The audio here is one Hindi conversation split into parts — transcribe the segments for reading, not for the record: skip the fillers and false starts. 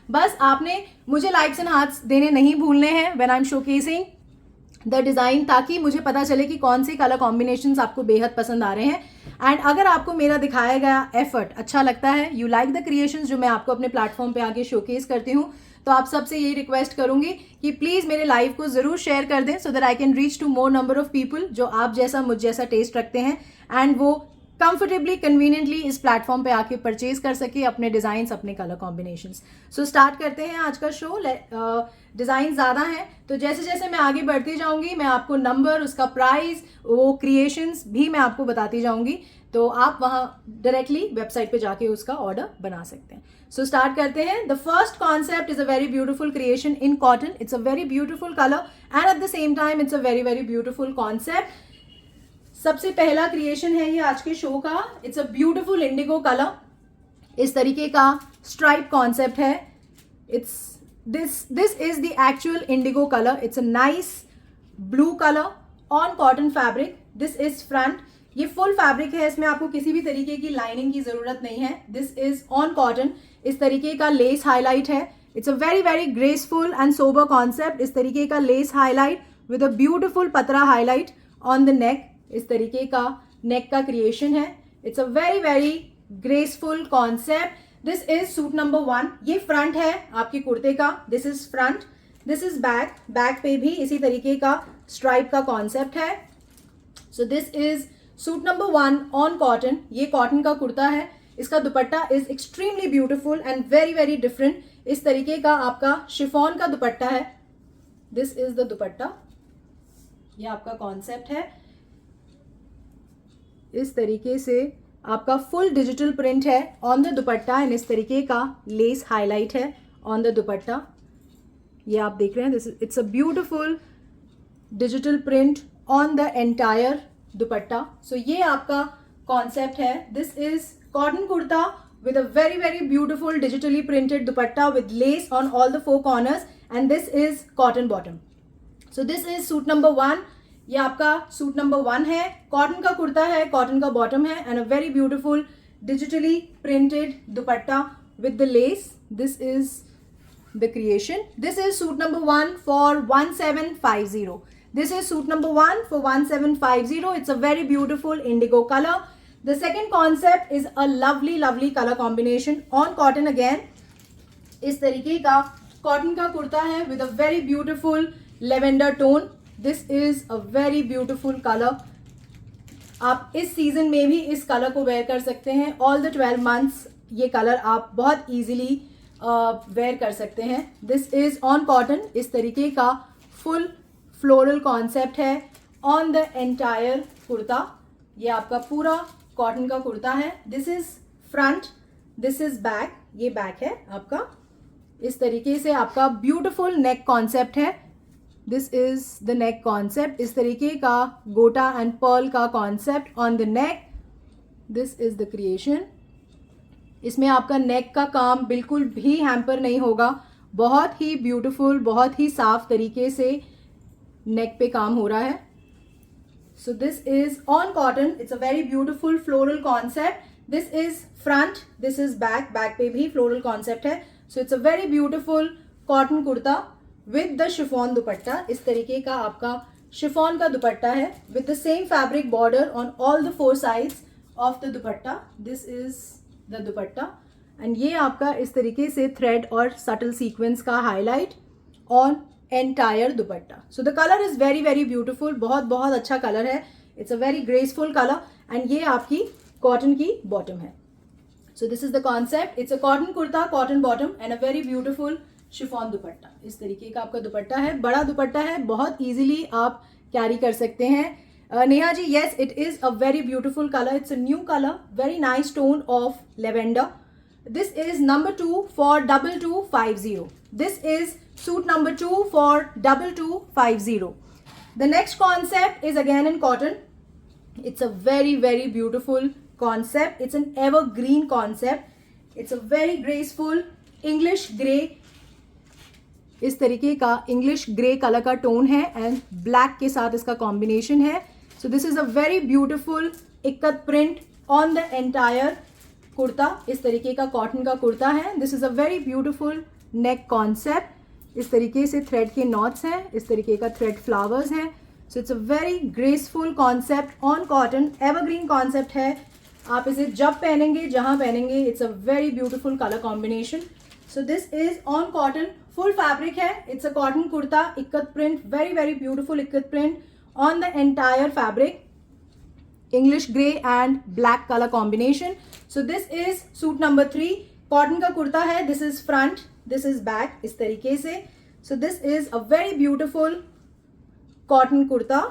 बस आपने मुझे लाइक्स एंड हार्ट्स देने नहीं भूलने हैं when I am showcasing the design, ताकि मुझे पता चले कि कौन से कलर कॉम्बिनेशंस आपको बेहद पसंद आ रहे हैं. एंड अगर आपको मेरा दिखाया गया एफर्ट अच्छा लगता है, यू लाइक द क्रिएशंस जो मैं आपको अपने प्लेटफॉर्म पे आके शोकेस करती हूँ, तो आप सबसे यही रिक्वेस्ट करूंगी कि प्लीज़ मेरे लाइव को ज़रूर शेयर कर दें, so that I can reach to more number of people जो आप जैसा मुझ जैसा टेस्ट रखते हैं, एंड वो कंफर्टेबली कन्वीनियंटली इस प्लेटफॉर्म पे आके परचेज कर सके अपने डिज़ाइंस, अपने कलर कॉम्बिनेशंस. सो स्टार्ट करते हैं आज का शो. डिज़ाइन ज़्यादा हैं, तो जैसे जैसे मैं आगे बढ़ती जाऊंगी मैं आपको नंबर, उसका प्राइस, वो क्रिएशंस भी मैं आपको बताती जाऊंगी, तो आप वहाँ डायरेक्टली वेबसाइट पे जाके उसका ऑर्डर बना सकते हैं. सो स्टार्ट करते हैं. The first concept is a very beautiful creation in cotton. It's a very beautiful colour and at the same time it's a very very beautiful concept. सबसे पहला क्रिएशन है ये आज के शो का. It's a beautiful Indigo colour. इस तरीके का स्ट्राइप कॉन्सेप्ट है. It's this is the actual indigo color. It's a nice blue color on cotton fabric. This is front. ये फुल फैब्रिक है, इसमें आपको किसी भी तरीके की लाइनिंग की जरूरत नहीं है. This is on cotton. इस तरीके का लेस हाईलाइट है. It's a very very graceful and sober concept. इस तरीके का less highlight with a beautiful पतरा हाईलाइट ऑन द नेक. इस तरीके का नेक का क्रिएशन है. It's a very very graceful concept. This is suit number 1. ये फ्रंट है आपके कुर्ते का. This is front. This is back. Back पे भी इसी तरीके का स्ट्राइप का कॉन्सेप्ट है. So this is suit number 1 on cotton. ये कॉटन का कुर्ता है. इसका दुपट्टा is extremely beautiful and very very different. इस तरीके का आपका शिफॉन का दुपट्टा है. This is the dupatta. ये आपका कॉन्सेप्ट है. इस तरीके से आपका फुल डिजिटल प्रिंट है ऑन द दुपट्टा एंड इस तरीके का लेस हाईलाइट है ऑन द दुपट्टा. ये आप देख रहे हैं. This it's a beautiful digital print on the entire dupatta. So ये आपका कॉन्सेप्ट है. This is cotton kurta with a very very beautiful digitally printed dupatta with lace on all the 4 corners, and this is cotton bottom. So this is suit number 1. ये आपका सूट नंबर 1 है. कॉटन का कुर्ता है, कॉटन का बॉटम है and a very beautiful digitally printed dupatta with the less. This is the creation. This is suit number 1 for 1750. This is suit number 1 for 1750. It's a very beautiful indigo color. The second concept is a lovely lovely color combination on cotton again. इस तरीके का कॉटन का कुर्ता है with a very beautiful lavender tone. This is a very beautiful color. आप इस सीजन में भी इस कलर को वेयर कर सकते हैं. All the 12 months ये कलर आप बहुत easily वेयर कर सकते हैं. This is on cotton. इस तरीके का full फ्लोरल कॉन्सेप्ट है ऑन द एंटायर कुर्ता. ये आपका पूरा कॉटन का कुर्ता है. This is front, this is back. ये बैक है आपका. इस तरीके से आपका ब्यूटिफुल नेक कॉन्सेप्ट है. This is the neck concept. इस तरीके का गोटा एंड पर्ल का concept on the neck. This is the creation. इसमें आपका नेक का काम बिल्कुल भी हैम्पर नहीं होगा. बहुत ही ब्यूटिफुल, बहुत ही साफ तरीके से नेक पे काम हो रहा है. So this is on cotton. It's a very beautiful floral concept. This is front, this is back. Back पे भी फ्लोरल कॉन्सेप्ट है. सो it's a very beautiful cotton kurta with the chiffon dupatta. इस तरीके का आपका शिफॉन का दुपट्टा है with the same fabric border on all the 4 sides of the dupatta. This is the dupatta and ये आपका इस तरीके से थ्रेड और सटल सीक्वेंस का highlight on entire dupatta. So the colour is very very beautiful. बहुत बहुत अच्छा कलर है. It's a very graceful colour and ये आपकी कॉटन की बॉटम है. So this is the concept. It's a cotton kurta, cotton bottom and a very beautiful chiffon dupatta. इस तरीके का आपका दुपट्टा है. बड़ा दुपट्टा है, बहुत ईजिली आप कैरी कर सकते हैं. Neha ji, yes it is a very beautiful colour. It's a new colour, very nice tone of lavender. This is number 2 for 2250. This is suit number 2 for 2250. The next concept is again in cotton. It's a very very beautiful concept. It's an evergreen concept. It's a very graceful English grey. इस तरीके का English grey कलर का टोन है एंड ब्लैक के साथ इसका कॉम्बिनेशन है. So this is a very beautiful ikat print on the entire kurta. इस तरीके का कॉटन का कुर्ता है. This is a very beautiful neck concept, इस तरीके से थ्रेड के नॉट्स हैं, इस तरीके का थ्रेड फ्लावर्स हैं. So it's a very graceful concept on cotton. Evergreen concept है, आप इसे जब पहनेंगे, जहां पहनेंगे, it's a very beautiful colour combination. So this is on cotton, full fabric है. It's a cotton kurta, ikat print, very very beautiful ikat print on the entire fabric. English grey and black color combination. So this is suit number 3. Cotton का कुर्ता है. This is front, this is back, इस तरीके से. So this is a very beautiful cotton kurta.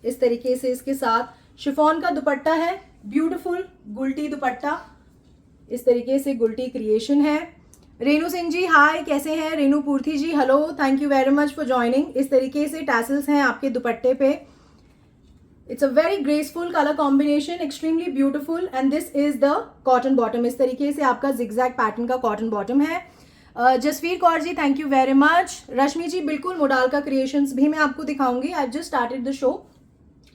इस तरीके से इसके साथ शिफॉन का दुपट्टा है. ब्यूटीफुल गुलटी दुपट्टा, इस तरीके से गुलटी क्रिएशन है. रेणु सिंह जी हाय, कैसे हैं? Renu Purthi ji hello, thank you very much for joining. इस तरीके से टैसल्स हैं आपके दुपट्टे पे. It's a very graceful color combination, extremely beautiful, and this is the cotton bottom. इस तरीके से आपका zigzag pattern का cotton bottom है. Jasvir Kaur ji thank you very much. रश्मि जी बिल्कुल मोडाल का क्रिएशंस भी मैं आपको दिखाऊंगी. I just started the show.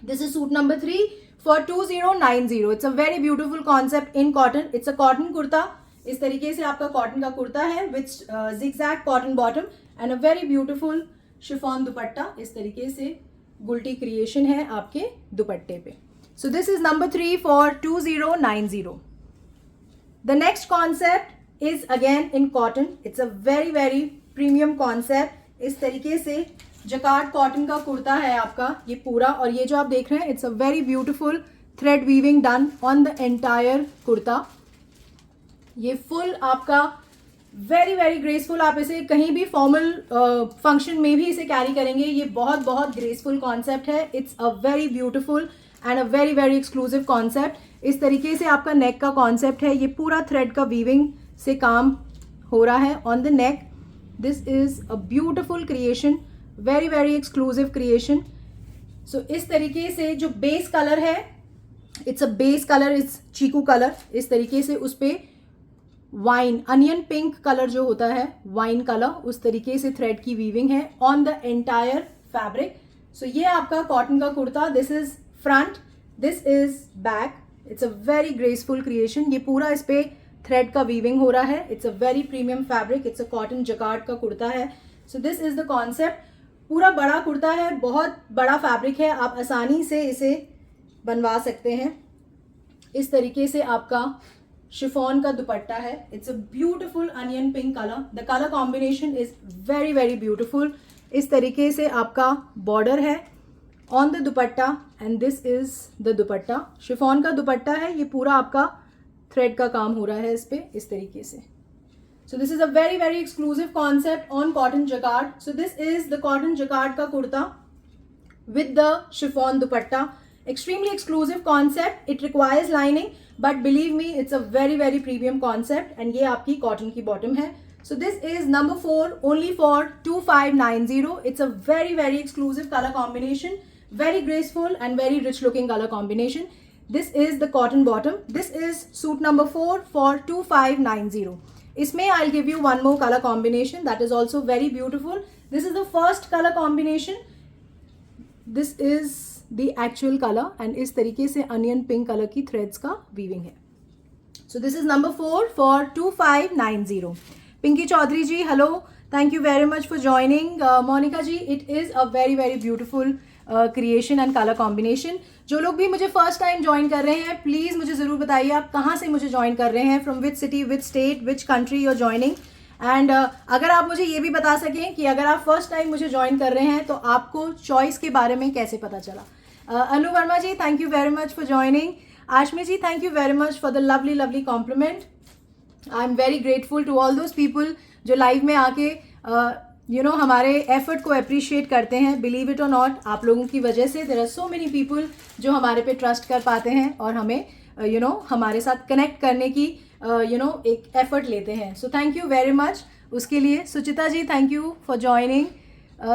This is suit number 3 for 2090. It's a very beautiful concept in cotton. It's a cotton kurta. इस तरीके से आपका कॉटन का कुर्ता है with zigzag cotton bottom and a very beautiful chiffon dupatta. इस तरीके से गुलटी क्रिएशन है आपके दुपट्टे पे. So this is number 3 for 2090. The next concept is again in cotton. It's a very very premium concept. इस तरीके से जकार्ड कॉटन का कुर्ता है आपका ये पूरा, और ये जो आप देख रहे हैं it's a very beautiful thread weaving done on the entire kurta. ये फुल आपका वेरी वेरी ग्रेसफुल. आप इसे कहीं भी फॉर्मल फंक्शन में भी इसे कैरी करेंगे. ये बहुत बहुत ग्रेसफुल कॉन्सेप्ट है. It's a very beautiful and a very very exclusive concept. इस तरीके से आपका नेक का कॉन्सेप्ट है. ये पूरा थ्रेड का वीविंग से काम हो रहा है on the neck. This is a beautiful creation, very very exclusive creation. So इस तरीके से जो बेस कलर है, it's a base colour, it's chikoo colour. इस तरीके से उस पर वाइन अनियन पिंक कलर जो होता है, वाइन कलर, उस तरीके से थ्रेड की वीविंग है ऑन द एंटायर फैब्रिक. सो ये आपका कॉटन का kurta. This is front, this is back. It's a very graceful creation. ये पूरा इस पे थ्रेड का वीविंग हो रहा है. It's a very premium fabric. It's a cotton jacquard का कुर्ता है. So this is the concept. पूरा बड़ा कुर्ता है, बहुत बड़ा फैब्रिक है. आप आसानी से इसे बनवा सकते हैं. इस तरीके से आपका शिफॉन का दुपट्टा है. It's a beautiful onion pink colour. The colour combination is very very beautiful. इस तरीके से आपका बॉर्डर है on the dupatta and this is the dupatta. Chiffon का दुपट्टा है. ये पूरा आपका थ्रेड का काम हो रहा है इस पे, इस तरीके से. सो this is a very very exclusive concept on cotton jacquard. So this is the cotton jacquard का kurta with the chiffon dupatta. Extremely exclusive concept. It requires lining, but believe me, it's a very very premium concept. And ये आपकी cotton की bottom है. So this is number 4 only for 2590. It's a very very exclusive color combination, very graceful and very rich looking color combination. This is the cotton bottom. This is suit number 4 for 2590. इसमें I'll give you one more color combination that is also very beautiful. This is the first color combination. This is the actual colour and इस तरीके से अनियन पिंक कलर की थ्रेड्स का वीविंग है. So this is number 4 for 2590. Pinky Chaudhary ji hello, thank you very much for joining. Monika ji it is a very very beautiful creation and colour combination. जो लोग भी मुझे फर्स्ट टाइम ज्वाइन कर रहे हैं प्लीज़ मुझे ज़रूर बताइए आप कहाँ से मुझे ज्वाइन कर रहे हैं, from which city, which state, which country you are joining. And अगर आप मुझे ये भी बता सकें कि अगर आप फर्स्ट टाइम मुझे ज्वाइन कर रहे हैं तो आपको चॉइस के बारे में कैसे पता चला. Anu Verma ji thank you very much for joining. Ashmi ji thank you very much for the lovely lovely compliment. I am very grateful to all those people जो लाइव में आके हमारे एफर्ट को अप्रिशिएट करते हैं. बिलीव इट और नॉट, आप लोगों की वजह से there are so many people जो हमारे पे ट्रस्ट कर पाते हैं और हमें हमारे साथ कनेक्ट करने की एक एफर्ट लेते हैं. So thank you very much उसके लिए. Suchita ji thank you for joining.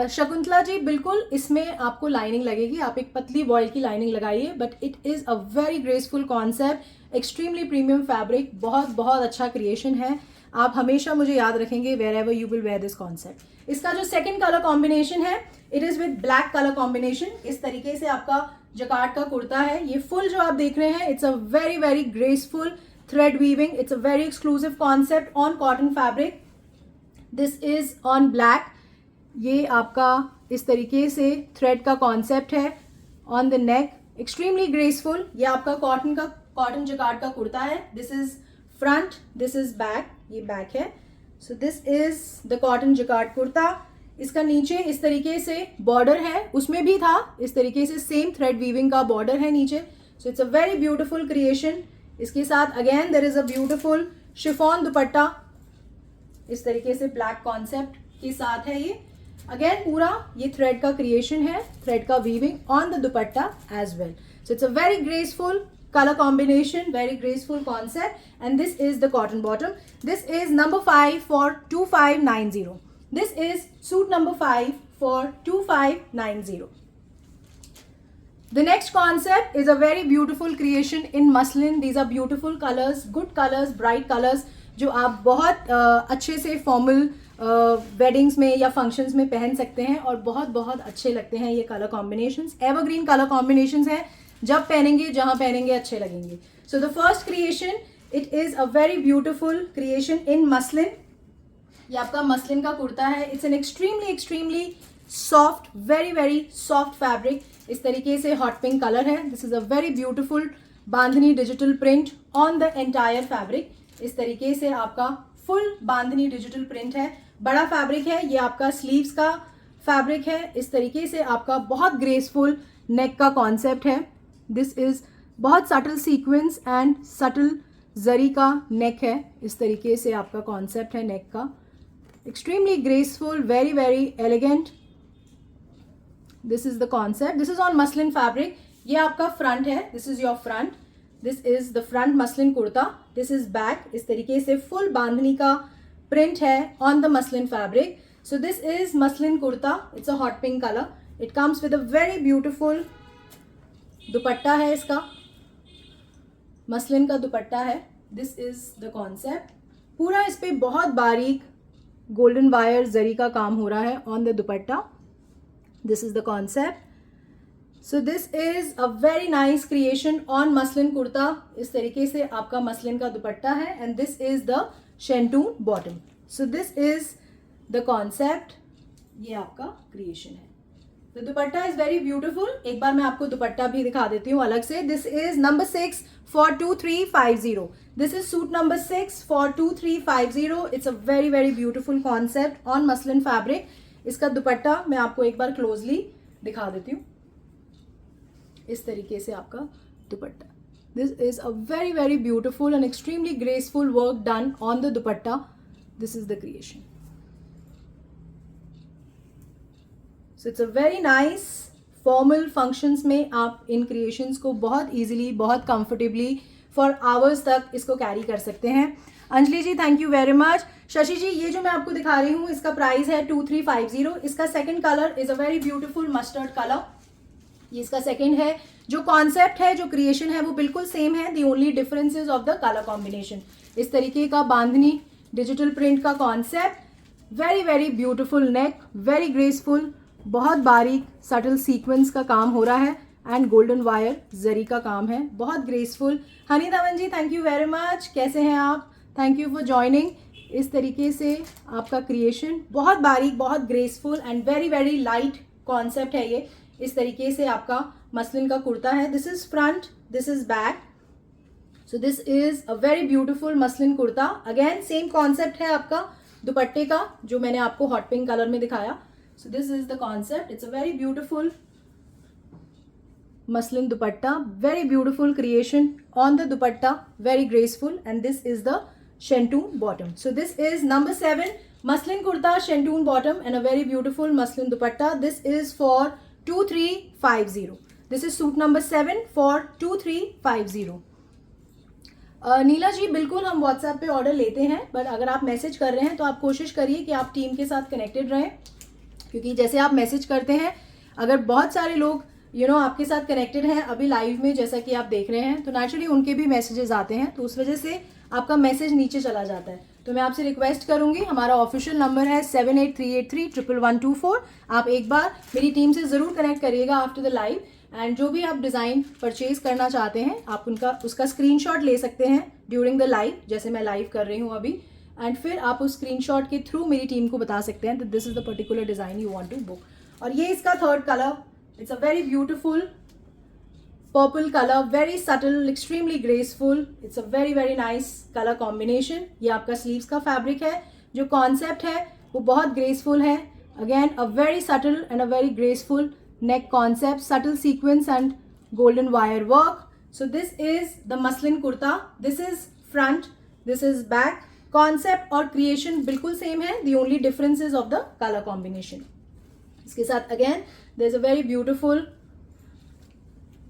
Shakuntala ji बिल्कुल इसमें आपको लाइनिंग लगेगी, आप एक पतली बॉयल की लाइनिंग लगाइए, but it is a very graceful concept, extremely premium fabric, बहुत बहुत अच्छा क्रिएशन है. आप हमेशा मुझे याद रखेंगे wherever you will wear this concept. इसका जो सेकंड कलर कॉम्बिनेशन है it is with black colour combination. इस तरीके से आपका जकार्ड का कुर्ता है. ये फुल जो आप देख रहे हैं it's a very very graceful thread weaving. It's a very exclusive concept on cotton fabric. This is on black. ये आपका इस तरीके से थ्रेड का कॉन्सेप्ट है on the neck, extremely graceful. ये आपका कॉटन जकार्ड का कुर्ता है। This is front, this is back, ये बैक है। So this is the cotton jacquard kurta. इसका नीचे इस तरीके से बॉर्डर है, उसमें भी था इस तरीके से सेम थ्रेड वीविंग का बॉर्डर है नीचे। So it's a very beautiful creation. इसके साथ again there is a beautiful chiffon dupatta, इस तरीके से ब्लैक कॉन्सेप्ट के साथ है। ये अगेन पूरा ये थ्रेड का क्रिएशन है, थ्रेड का weaving on the dupatta as well. So it's a very graceful color combination, very graceful concept, and this is the cotton bottom. This is number 5 for 2590. This is suit number 5 for 2590. The next concept is a very beautiful creation in muslin. These are beautiful colors, good colors, bright colors, जो आप बहुत अच्छे से फॉर्मल वेडिंग्स में या फंक्शंस में पहन सकते हैं और बहुत बहुत अच्छे लगते हैं ये colour combinations. Evergreen colour combinations हैं, जब पहनेंगे जहां पहनेंगे अच्छे लगेंगे। So the first creation, it is a very beautiful creation in muslin. ये आपका मसलिन का कुर्ता है। It's an extremely soft, very very soft fabric. इस तरीके से हॉट पिंक कलर है। This is a very beautiful bandhani digital print on the entire fabric. इस तरीके से आपका फुल बांधनी डिजिटल प्रिंट है। बड़ा फैब्रिक है, ये आपका स्लीव्स का फैब्रिक है। इस तरीके से आपका बहुत ग्रेसफुल नेक का कॉन्सेप्ट है। दिस इज बहुत सटल सीक्वेंस एंड सटल जरी का नेक है। इस तरीके से आपका कॉन्सेप्ट है नेक का, extremely graceful, very very elegant. This is the concept. This is on muslin fabric. ये आपका फ्रंट है, this is your front, this is the front muslin kurta. This is back. इस तरीके से फुल बांधनी का प्रिंट है on the muslin fabric. So this is muslin kurta. It's a hot pink colour. It comes with a very beautiful dupatta है। इसका मसलिन का दुपट्टा है। This is the concept. पूरा इस पे बहुत बारीक गोल्डन वायर जरी का काम हो रहा है on the dupatta. This is the concept. So this is a very nice creation on muslin kurta. इस तरीके से आपका मसलिन का दुपट्टा है and this is the shantoon bottom. So this is the concept. ये आपका क्रिएशन है। The dupatta is very beautiful. एक बार मैं आपको दुपट्टा भी दिखा देती हूँ अलग से। This is number 6 for 2350. This is suit number 6 for 2350. It's a very very beautiful concept on muslin fabric. इसका दुपट्टा मैं आपको एक बार क्लोजली दिखा देती हूँ। इस तरीके से आपका दुपट्टा। This is a very very beautiful and extremely graceful work done on the dupatta. This is the creation. So it's a very nice formal functions में आप इन क्रिएशंस को बहुत इजीली, बहुत कंफर्टेबली फॉर आवर्स तक इसको कैरी कर सकते हैं। Anjali ji thank you very much. Shashi ji ये जो मैं आपको दिखा रही हूँ इसका प्राइस है 2350. इसका second colour is a very beautiful mustard colour. ये इसका सेकंड है। जो कॉन्सेप्ट है, जो क्रिएशन है वो बिल्कुल सेम है। The only difference is of the colour combination. इस तरीके का बांधनी डिजिटल प्रिंट का कॉन्सेप्ट, वेरी वेरी ब्यूटिफुल नेक, वेरी ग्रेसफुल, बहुत बारीक सटल सीक्वेंस का काम हो रहा है एंड गोल्डन वायर जरी का काम है, बहुत graceful. Honey Dhawan ji thank you very much. कैसे हैं आप? Thank you for joining. इस तरीके से आपका क्रिएशन बहुत बारीक, बहुत graceful and very very light concept है ये। इस तरीके से आपका मसलिन का कुर्ता है। This is front, this is back. So this is a very beautiful muslin kurta. Again same concept है आपका दुपट्टे का, जो मैंने आपको हॉट पिंक कलर में दिखाया। सो this is the concept. It's a very beautiful muslin dupatta, very beautiful creation on the dupatta, very graceful, and this is the shantoon bottom. So this is number 7 muslin kurta, shantoon bottom, and a very beautiful muslin dupatta. This is for 2350. This is suit number 7 for 2350. नीला जी बिल्कुल हम व्हाट्सएप पे ऑर्डर लेते हैं, बट अगर आप मैसेज कर रहे हैं तो आप कोशिश करिए कि आप टीम के साथ कनेक्टेड रहें, क्योंकि जैसे आप मैसेज करते हैं, अगर बहुत सारे लोग आपके साथ कनेक्टेड हैं अभी लाइव में, जैसा कि आप देख रहे हैं, तो नेचुरली उनके भी मैसेजेस आते हैं, तो उस वजह से आपका मैसेज नीचे चला जाता है। तो मैं आपसे रिक्वेस्ट करूंगी, हमारा ऑफिशियल नंबर है 7838311224। आप एक बार मेरी टीम से ज़रूर कनेक्ट करिएगा आफ्टर द लाइव, एंड जो भी आप डिज़ाइन परचेज करना चाहते हैं आप उसका स्क्रीनशॉट ले सकते हैं ड्यूरिंग द लाइव, जैसे मैं लाइव कर रही हूँ अभी, एंड फिर आप उस स्क्रीनशॉट के थ्रू मेरी टीम को बता सकते हैं that this is the particular design you want to book. और ये इसका third colour, it's a very beautiful purple colour, very subtle, extremely graceful, it's a very very nice colour combination. ये आपका स्लीव्स का फैब्रिक है, जो कॉन्सेप्ट है वो बहुत ग्रेसफुल है। Again a very subtle and a very graceful neck concept, subtle sequence and golden wire work. So this is the muslin kurta, this is front, this is back. Concept और creation बिल्कुल same है, the only difference is of the color combination. इसके साथ again there is a very beautiful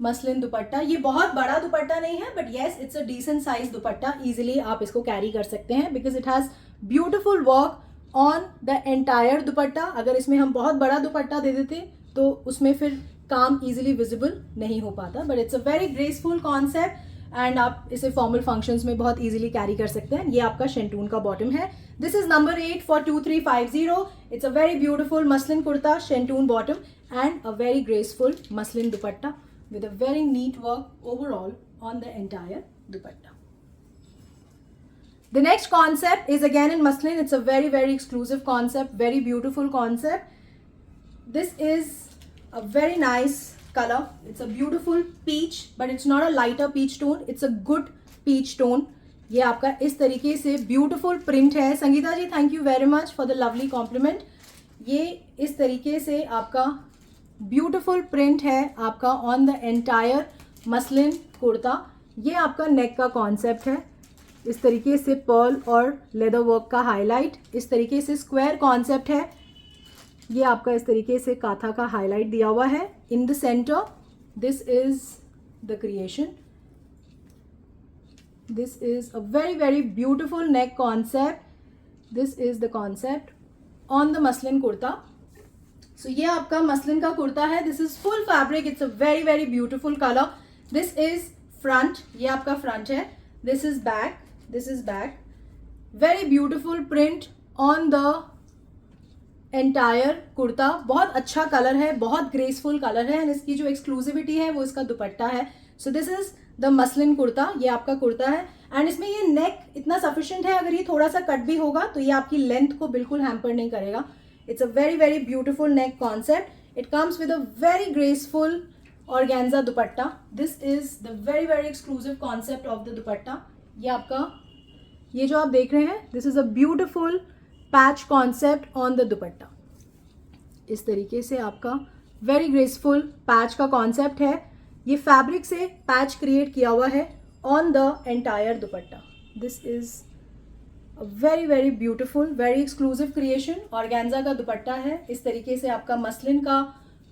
muslin dupatta. ये बहुत बड़ा दुपट्टा नहीं है but yes it's a decent size dupatta, easily आप इसको कैरी कर सकते हैं because it has beautiful work on the entire dupatta. अगर इसमें हम बहुत बड़ा दुपट्टा दे देते तो उसमें फिर काम इजीली विजिबल नहीं हो पाता, but it's a very graceful concept and आप इसे फॉर्मल फंक्शंस में बहुत इजीली कैरी कर सकते हैं। ये आपका शेंटून का बॉटम है। This is number 8 for 2350। It's a very beautiful muslin kurta, shantoon bottom and a very graceful muslin dupatta with a very neat work overall on the entire dupatta. The next concept is again in muslin. It's a very very exclusive concept, very beautiful concept. This is a very nice color. It's a beautiful peach, but it's not a lighter peach tone. It's a good peach tone. ये आपका इस तरीके से beautiful print है। संगीता जी thank you very much for the lovely compliment. ये इस तरीके से आपका ब्यूटिफुल प्रिंट है आपका on the entire muslin kurta. ये आपका नेक का कॉन्सेप्ट है, इस तरीके से पर्ल और लेदर वर्क का हाईलाइट, इस तरीके से स्क्वायर कॉन्सेप्ट है। ये आपका इस तरीके से काथा का हाईलाइट दिया हुआ है in the centre. This is the creation, this is a very very beautiful neck concept. This is the concept on the muslin kurta. So ये आपका मसलिन का कुर्ता है। This is full fabric, it's a very very beautiful colour. This is front, ये आपका फ्रंट है। This is back, this is back. Very beautiful print on the entire kurta. बहुत अच्छा कलर है, बहुत ग्रेसफुल कलर है एंड इसकी जो एक्सक्लूसिविटी है वो इसका दुपट्टा है। So this is the muslin kurta, ये आपका कुर्ता है एंड इसमें ये नेक इतना सफिशिएंट है, अगर ये थोड़ा सा कट भी होगा तो ये आपकी लेंथ को बिल्कुल हैम्पर नहीं करेगा। It's a very very beautiful neck concept. It comes with a very graceful organza dupatta. This is the very very exclusive concept of the dupatta. ये आपका, ये जो आप देख रहे हैं, this is a beautiful patch concept on the dupatta. इस तरीके से आपका very graceful patch का concept है। ये फैब्रिक से पैच क्रिएट किया हुआ है on the entire dupatta. This is very very beautiful, very exclusive creation. Organza का दुपट्टा है, इस तरीके से आपका मसलिन का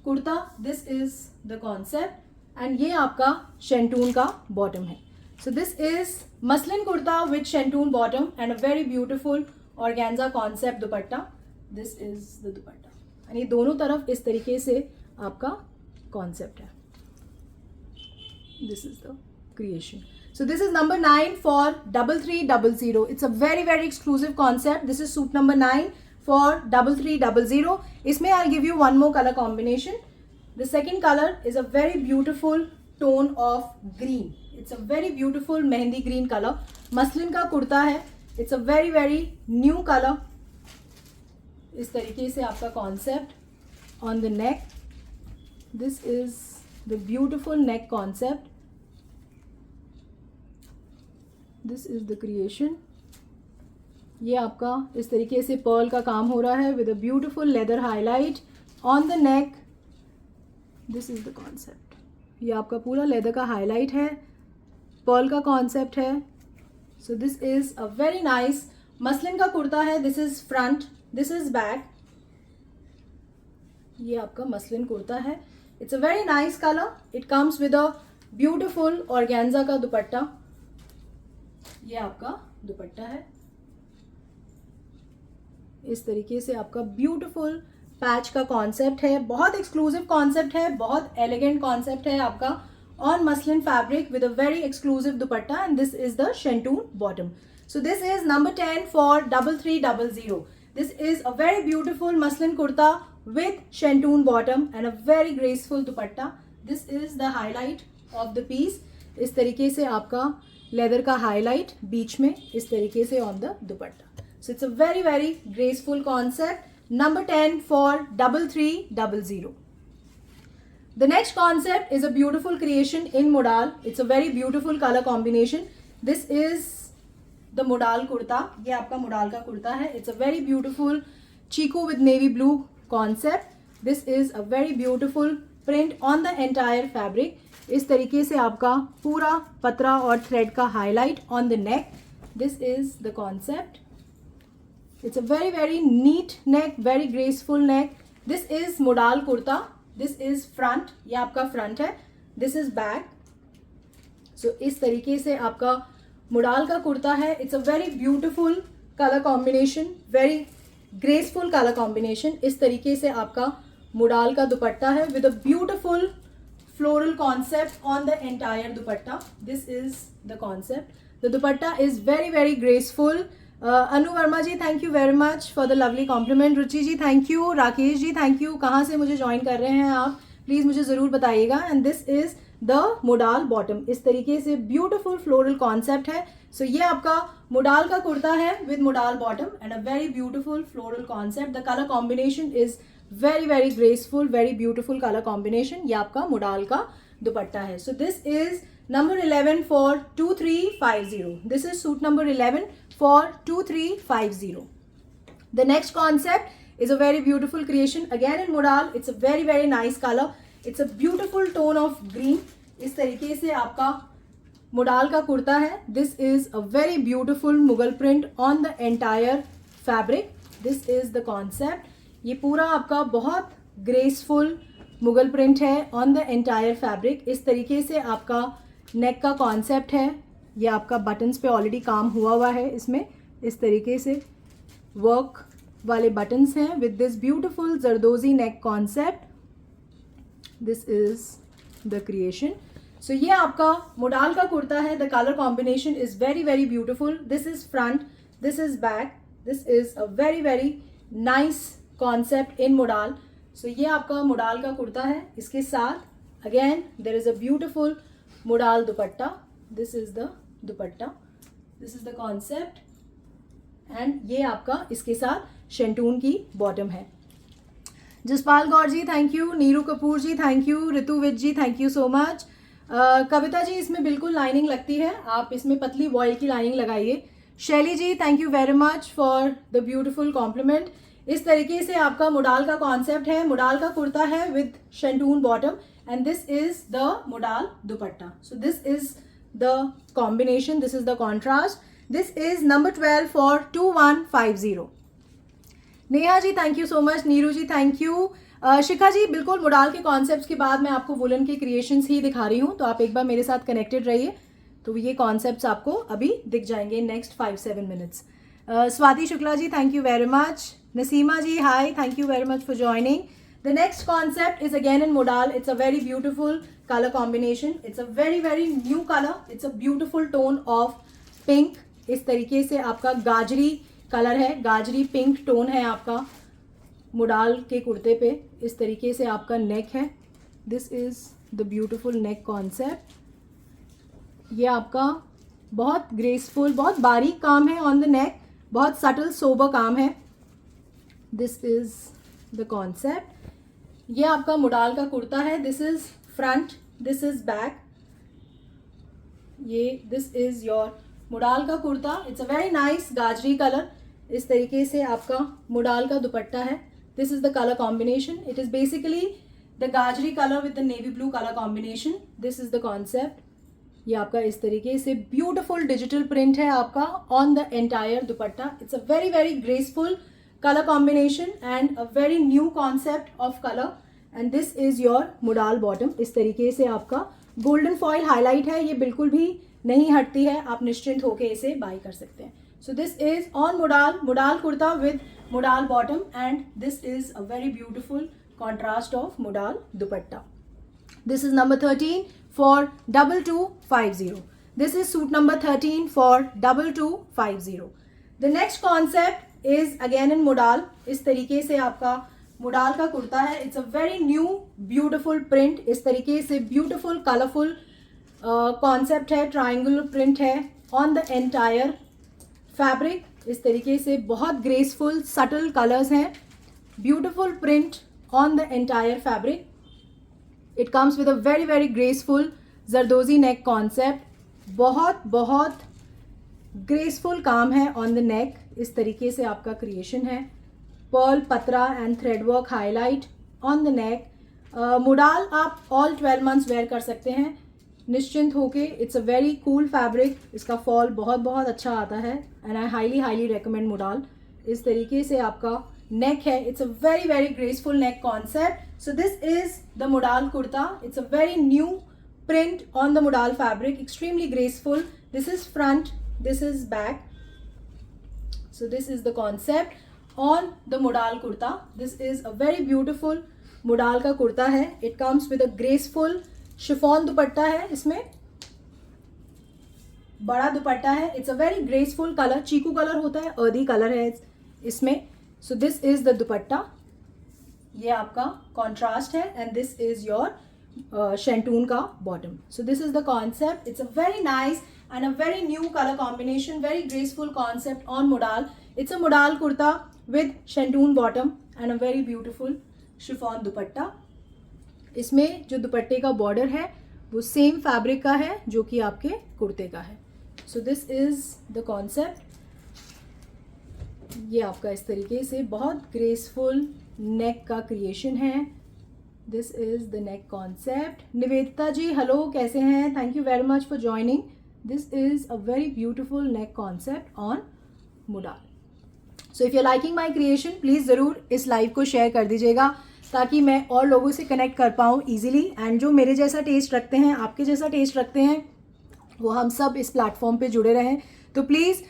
kurta. This is the concept and ये आपका शेंटून का बॉटम है। So this is muslin kurta with shantoon bottom and a very beautiful organza concept dupatta. This is the dupatta and ये दोनों तरफ इस तरीके से आपका कॉन्सेप्ट है। This is the creation. So this is number 9 for 3300. It's a very very exclusive concept. This is suit number 9 for 3300. इसमें I'll give you one more color combination. The second color is a very beautiful tone of green. It's a very beautiful mehndi green color. Muslin का कुर्ता है. It's a very very new color. इस तरीके से आपका concept on the neck. This is the beautiful neck concept. This is the creation. ये आपका इस तरीके से पर्ल का काम हो रहा है with a beautiful leather highlight on the neck. This is the concept. ये आपका पूरा लेदर का हाईलाइट है, पर्ल का कॉन्सेप्ट है। So this is a very nice muslin का कुर्ता है। This is front, this is back. ये आपका मसलिन कुर्ता है। It's a very nice colour. It comes with a beautiful organza का दुपट्टा। ये आपका दुपट्टा है, इस तरीके से आपका ब्यूटीफुल पैच का कॉन्सेप्ट है। बहुत एक्सक्लूसिव कॉन्सेप्ट है, बहुत एलिगेंट कॉन्सेप्ट है आपका on muslin fabric with a very exclusive dupatta and this is the shantoon bottom. So this is number 10 for 3300. This is a very beautiful muslin kurta with shantoon bottom and a very graceful dupatta. This is the highlight of the piece. इस तरीके से आपका लेदर का हाईलाइट बीच में इस तरीके से on the dupatta. So it's a very, very graceful concept. Number 10 for 3300. The next concept is a beautiful creation in modal. It's a very beautiful color combination. This is the modal kurta. ये आपका modal का कुर्ता है. It's a very beautiful chiku with navy blue concept. This is a very beautiful print on the entire fabric. इस तरीके से आपका पूरा पतरा और थ्रेड का highlight on the neck. This is the concept. It's a very, very neat neck, very graceful neck. This is modal kurta. This is front. ये आपका front है. This is back. So इस तरीके से आपका modal का कुर्ता है. It's a very beautiful color combination, very graceful color combination. इस तरीके से आपका modal का दुपट्टा है with a beautiful floral concept on the entire dupatta. This is the concept. The dupatta is very, very graceful. Anu Verma ji thank you very much for the lovely compliment. Ruchi ji thank you. Rakesh ji thank you. कहाँ से मुझे ज्वाइन कर रहे हैं आप, प्लीज़ मुझे ज़रूर बताइएगा. And this is the modal bottom. इस तरीके से ब्यूटिफुल फ्लोरल कॉन्सेप्ट है. सो ये आपका मोडाल का कुर्ता है with modal bottom and a very beautiful floral concept. The colour combination is very, very graceful, very beautiful colour combination. ये आपका मोडाल का दुपट्टा है. So this is number 11 for 2350. This is suit number 11 for 2350. The next concept is a very beautiful creation again in modal. It's a very, very nice color. It's a beautiful tone of green. इस तरीके से आपका modal का कुर्ता है. This is a very beautiful Mughal print on the entire fabric. This is the concept. ये पूरा आपका बहुत graceful मुगल प्रिंट है ऑन द एंटायर फैब्रिक. इस तरीके से आपका नेक का कॉन्सेप्ट है. ये आपका बटन्स पे ऑलरेडी काम हुआ है. इसमें इस तरीके से वर्क वाले बटन्स हैं with this beautiful zardozi neck concept. This is the creation. So ये आपका मोडाल का कुर्ता है. The colour combination is very, very beautiful. This is front, this is back. This is a very, very nice concept in modal. So ये आपका मोडाल का कुर्ता है. इसके साथ again there is a beautiful modal dupatta. This is the dupatta. This is the concept and ये आपका इसके साथ शेंटून की बॉटम है. Jaspal Gaur ji thank you. Neeru Kapoor ji thank you. Ritu Vij ji thank you so much. Kavita ji इसमें बिल्कुल लाइनिंग लगती है, आप इसमें पतली वॉयल की लाइनिंग लगाइए. Shaili ji thank you very much for the beautiful compliment. इस तरीके से आपका मोडाल का कॉन्सेप्ट है. मोडाल का कुर्ता है with shantoon bottom and this is the modal dupatta. So this is the combination, this is the contrast. This is number 12 for 2150. Neha ji thank you so much. Neeru ji thank you. Shikha ji बिल्कुल मोडाल के कॉन्सेप्ट्स के बाद मैं आपको वुलन के क्रिएशंस ही दिखा रही हूँ, तो आप एक बार मेरे साथ कनेक्टेड रहिए. तो ये कॉन्सेप्ट्स आपको अभी दिख जाएंगे next 5-7 minutes. Swati Shukla ji thank you very much. Naseema ji hi, thank you very much for joining. The next concept is again in modal. It's a very beautiful color combination. It's a very, very new color. It's a beautiful tone of pink. इस तरीके से आपका गाजरी कलर है, गाजरी पिंक टोन है आपका मोडाल के कुर्ते पे. इस तरीके से आपका नेक है. This is the beautiful neck concept. ये आपका बहुत ग्रेसफुल, बहुत बारीक काम है ऑन द नेक, बहुत सटल सोबर काम है. This is the concept. ये आपका मोडाल का कुर्ता है. This is front, this is back. ये दिस इज योर मोडाल का kurta. It's a very nice गाजरी कलर. इस तरीके से आपका मोडाल का दुपट्टा है. This is the colour combination. It is basically the गाजरी colour with the navy blue colour combination. This is the concept. ये आपका इस तरीके से ब्यूटिफुल डिजिटल प्रिंट है आपका on the entire dupatta. It's a very, very graceful color combination and a very new concept of color and this is your modal bottom. इस तरीके से आपका golden foil highlight है. ये बिल्कुल भी नहीं हटती है, आप निश्चिंत होके इसे बाई कर सकते हैं. So this is on modal kurta with modal bottom and this is a very beautiful contrast of modal dupatta. This is number 13 for 2250. This is suit number 13 for 2250. The next concept is again in modal. इस तरीके से आपका मोडाल का कुर्ता है. It's a very new beautiful print. इस तरीके से ब्यूटिफुल कलरफुल कॉन्सेप्ट है. ट्राइंगुलर प्रिंट है ऑन द एंटायर फैब्रिक. इस तरीके से बहुत ग्रेसफुल सटल कलर्स हैं, beautiful print on the entire fabric. It comes with a very very graceful zardozi neck concept. बहुत बहुत ग्रेसफुल काम है ऑन द नेक. इस तरीके से आपका क्रिएशन है. पर्ल पत्रा and thread work highlight on the नेक. मुडाल आप ऑल 12 मंथ्स वेयर कर सकते हैं निश्चिंत होके. It's a very cool fabric. इसका फॉल बहुत बहुत अच्छा आता है एंड आई हाईली रेकमेंड मुडाल. इस तरीके से आपका नेक है. It's a very very graceful neck concept. So this is the modal kurta. It's a very new print on the modal fabric, extremely graceful. This is front, this is back. So this is the concept on the modal kurta. This is a very beautiful modal का कुर्ता है. It comes with a graceful chiffon दुपट्टा है. इसमें बड़ा दुपट्टा है. It's a very graceful color. Chikoo colour होता है, अर्दी कलर है इसमें. So this is the दुपट्टा. ये आपका कॉन्ट्रास्ट है एंड दिस इज योर शेंटून का bottom. So this is the concept. It's a very nice and a very new colour combination. Very graceful concept on modal. It's a मुडाल kurta with shantoon bottom and a very beautiful chiffon दुपट्टा. इसमें जो दुपट्टे का बॉर्डर है वो सेम फैब्रिक का है जो कि आपके कुर्ते का है. So this is the concept. ये आपका इस तरीके से बहुत ग्रेसफुल नेक का क्रिएशन है. This is the neck concept. Nivedita ji hello, कैसे हैं? Thank you very much for joining. This is a very beautiful neck concept on modal. So if you liking my creation please ज़रूर इस लाइव को शेयर कर दीजिएगा ताकि मैं और लोगों से कनेक्ट कर पाऊँ ईजिली. एंड जो मेरे जैसा टेस्ट रखते हैं, आपके जैसा टेस्ट रखते हैं, वो हम सब इस प्लेटफॉर्म पे जुड़े रहें. तो please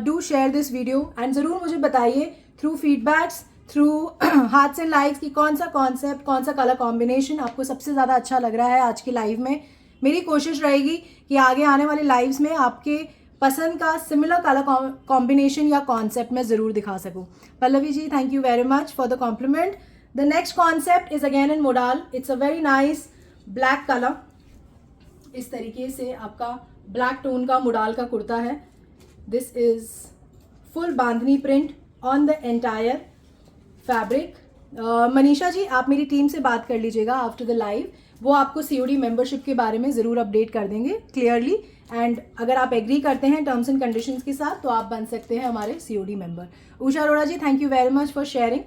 do share this video and ज़रूर मुझे बताइए through feedbacks, through hearts and likes कि कौन सा कॉन्सेप्ट, कौन सा कलर कॉम्बिनेशन आपको सबसे ज़्यादा अच्छा लग रहा है आज की लाइव में. मेरी कोशिश रहेगी कि आगे आने वाले लाइव्स में आपके पसंद का सिमिलर कलर कॉम्बिनेशन या कॉन्सेप्ट मैं ज़रूर दिखा सकूँ. Pallavi ji thank you very much for the compliment. The next concept is again in modal. It's a very nice black colour. इस तरीके से आपका ब्लैक टोन का मोडाल का कुर्ता है. This is full bandhani print on the entire fabric. Manisha ji आप मेरी टीम से बात कर लीजिएगा आफ्टर द लाइव. वो आपको COD मेंबरशिप के बारे में ज़रूर अपडेट कर देंगे क्लियरली. एंड अगर आप एग्री करते हैं टर्म्स एंड कंडीशंस के साथ तो आप बन सकते हैं हमारे COD member. Usha Arora ji thank you very much for sharing.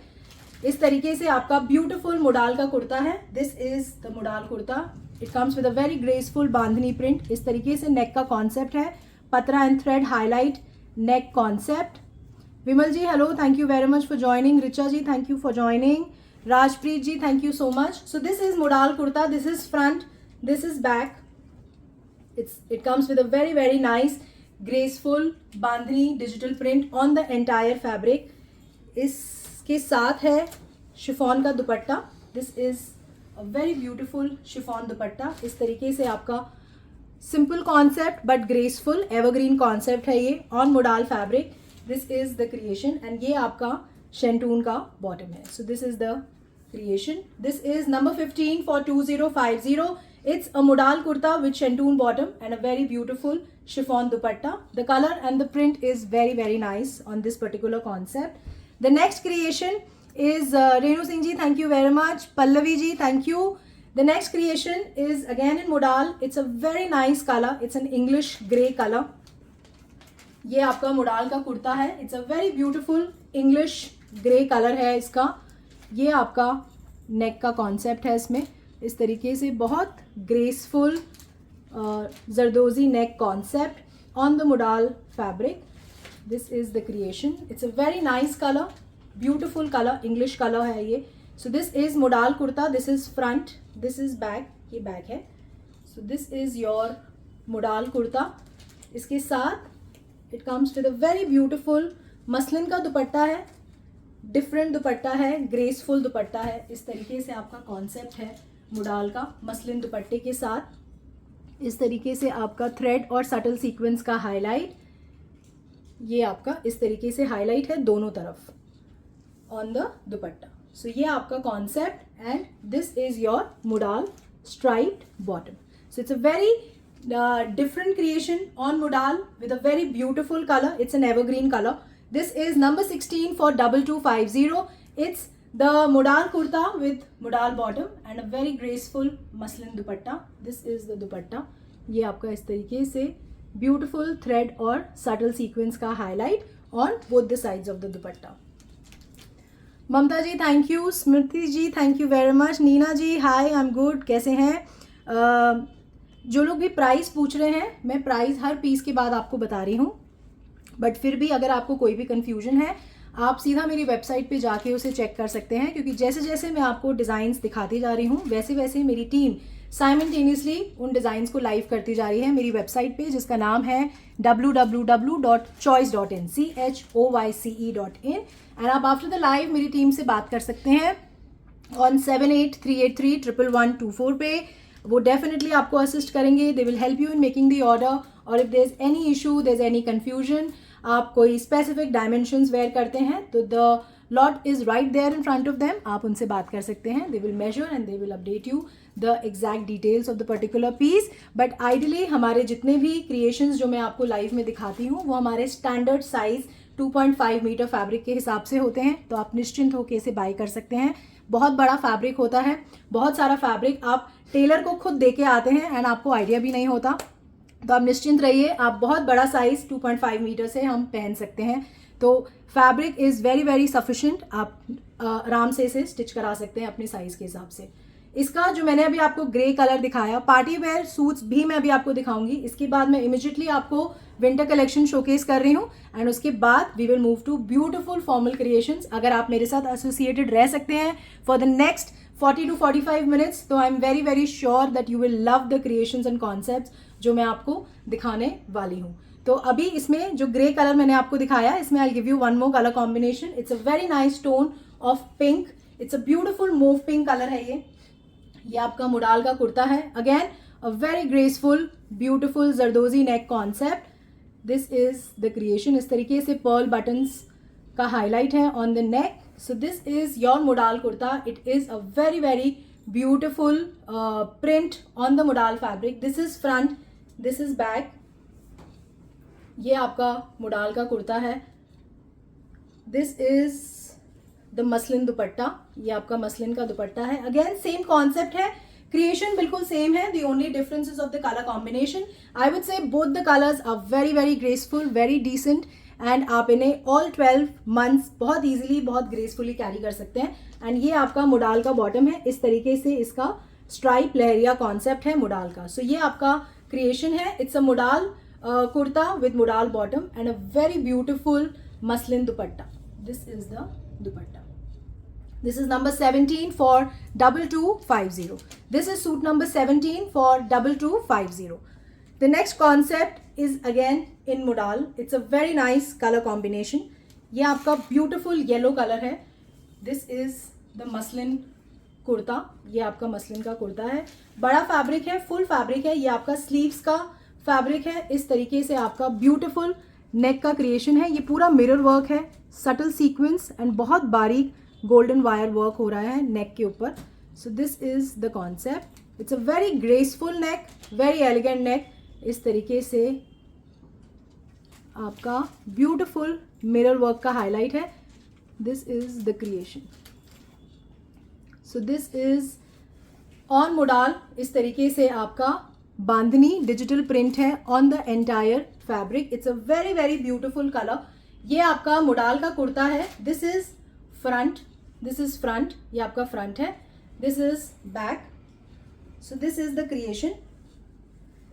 इस तरीके से आपका ब्यूटिफुल मुडाल का कुर्ता है. This is the modal kurta. It comes with a very graceful bandhani print. इस तरीके से नेक का कॉन्सेप्ट है. पत्रा and thread highlight neck concept. Vimal ji hello, thank you very much for joining. Richa ji thank you for joining. Rajpreet ji thank you so much. So this is मुडाल kurta. This is front, this is back. It comes with a very very nice graceful bandhani digital print on the entire fabric. इसके साथ है शिफॉन का dupatta. This is a very beautiful chiffon dupatta. इस तरीके से आपका simple concept but graceful evergreen concept है ये on modal fabric. This is the creation and ये आपका शेंटून का बॉटम है. So this is the creation. This is number 15 for 2050. It's a modal kurta with shantoon bottom and a very beautiful chiffon dupatta. The color and the print is very very nice on this particular concept. The next creation is Renu Singh ji, thank you very much. Pallavi ji, thank you. The next creation is again in modal. It's a very nice color. It's an English grey color. ये आपका modal का कुर्ता है. It's a very beautiful English grey color है इसका. ये आपका neck का concept है इसमें. इस तरीके से बहुत graceful zardozi neck concept on the modal fabric. This is the creation. It's a very nice colour, beautiful colour, English colour है ये. सो this is modal kurta. This is front, this is back. ये बैक है. So this is your modal kurta. इसके साथ it comes with a very beautiful muslin का दुपट्टा है. डिफरेंट दुपट्टा है, ग्रेसफुल दुपट्टा है. इस तरीके से आपका कॉन्सेप्ट है मुडाल का मसलिन दुपट्टे के साथ. इस तरीके से आपका थ्रेड और सटल सीक्वेंस का हाईलाइट. ये आपका इस तरीके से हाईलाइट है दोनों तरफ ऑन द दुपट्टा. सो ये आपका concept and this is your मुडाल striped bottom. So it's a very different creation on modal with a very beautiful color. It's an evergreen color. This is number 16 for 2250. It's the modal kurta with modal bottom and a very graceful muslin dupatta. This is the dupatta. ये आपका इस तरीके से beautiful thread और subtle sequence का highlight on both the sides of the dupatta. Mamta ji thank you, Smriti ji thank you very much, Neena ji hi I am good, कैसे हैं? जो लोग भी प्राइस पूछ रहे हैं, मैं प्राइस हर पीस के बाद आपको बता रही हूँ, बट फिर भी अगर आपको कोई भी कन्फ्यूजन है आप सीधा मेरी वेबसाइट पे जाके उसे चेक कर सकते हैं, क्योंकि जैसे जैसे मैं आपको डिज़ाइंस दिखाती जा रही हूँ वैसे वैसे मेरी टीम साइमल्टेनियसली उन डिज़ाइंस को लाइव करती जा रही है मेरी वेबसाइट पे, जिसका नाम है www.choice.in choice.in। एंड आप आफ्टर द लाइव मेरी टीम से बात कर सकते हैं ऑन 7838311124 पे। वो डेफिनेटली आपको असिस्ट करेंगे, they will help you in making the order. और if there is any issue, there is any confusion, आप कोई स्पेसिफिक डायमेंशंस वेयर करते हैं तो the lot is right there in front of them, आप उनसे बात कर सकते हैं, they will measure and they will update you the exact details of the particular piece. But ideally हमारे जितने भी क्रिएशंस जो मैं आपको लाइव में दिखाती हूँ वो हमारे स्टैंडर्ड साइज 2.5 मीटर फैब्रिक के हिसाब से होते हैं, तो आप निश्चिंत होकर इसे बाई कर सकते हैं। बहुत बड़ा फैब्रिक होता है, बहुत सारा फैब्रिक आप टेलर को खुद दे के आते हैं एंड आपको आइडिया भी नहीं होता, तो आप निश्चिंत रहिए, आप बहुत बड़ा साइज 2.5 मीटर से हम पहन सकते हैं। तो fabric is very very sufficient, आप आराम से इसे स्टिच करा सकते हैं अपने साइज़ के हिसाब से। इसका जो मैंने अभी आपको ग्रे कलर दिखाया, पार्टी वेयर सूट्स भी मैं अभी आपको दिखाऊंगी, इसके बाद मैं इमिजिएटली आपको विंटर कलेक्शन शोकेस कर रही हूँ एंड उसके बाद we will move to beautiful formal creations. अगर आप मेरे साथ एसोसिएटेड रह सकते हैं for the next 40 to 45 minutes, तो I am very very sure that you will love the creations and concepts जो मैं आपको दिखाने वाली हूँ। तो अभी इसमें जो ग्रे कलर मैंने आपको दिखाया, इसमें आई give you one more colour combination. It's a very nice tone of pink, it's a beautiful move pink colour है ये आपका मुडाल का कुर्ता है। Again a very graceful beautiful zardozi neck concept, this is the creation. इस तरीके से पर्ल बटन्स का हाईलाइट है on the neck. So this is your मुडाल kurta, it is a very very beautiful print on the मुडाल fabric. This is front, this is back. ये आपका मुडाल का कुर्ता है। This is the muslin dupatta, ये आपका मसलिन का दुपट्टा है। अगेन सेम कॉन्सेप्ट है, क्रिएशन बिल्कुल सेम है, the only difference is of the colour combination. I would say both the colours are very very graceful, very decent, and आप इन्हें ऑल 12 मंथ्स बहुत इजीली बहुत ग्रेसफुली कैरी कर सकते हैं। एंड ये आपका मुडाल का बॉटम है, इस तरीके से इसका स्ट्राइप लहरिया कॉन्सेप्ट है मुडाल का। सो ये आपका क्रिएशन है, it's a मुडाल kurta with modal bottom and a very beautiful muslin dupatta. This is the dupatta. This is number 17 for 2250. This is suit number 17 for 2250. The next concept is again in modal. It's a very nice color combination. ये आपका beautiful yellow color है. This is the muslin kurta, ये आपका मसलिन का कुर्ता है, बड़ा फैब्रिक है, फुल फैब्रिक है, ये आपका स्लीव्स का फैब्रिक है। इस तरीके से आपका ब्यूटीफुल नेक का क्रिएशन है, ये पूरा मिरर वर्क है, सटल सीक्वेंस एंड बहुत बारीक गोल्डन वायर वर्क हो रहा है नेक के ऊपर। So this is the concept, it's a very graceful neck, very elegant neck. इस तरीके से आपका ब्यूटीफुल मिरर वर्क का हाईलाइट है। This is the creation. So this is on modal, इस तरीके से आपका बांधनी डिजिटल प्रिंट है on the entire fabric. It's a very very beautiful colour. ये आपका मुडाल का कुर्ता है। This is front, this is front, ये आपका फ्रंट है, this is back. So this is the creation.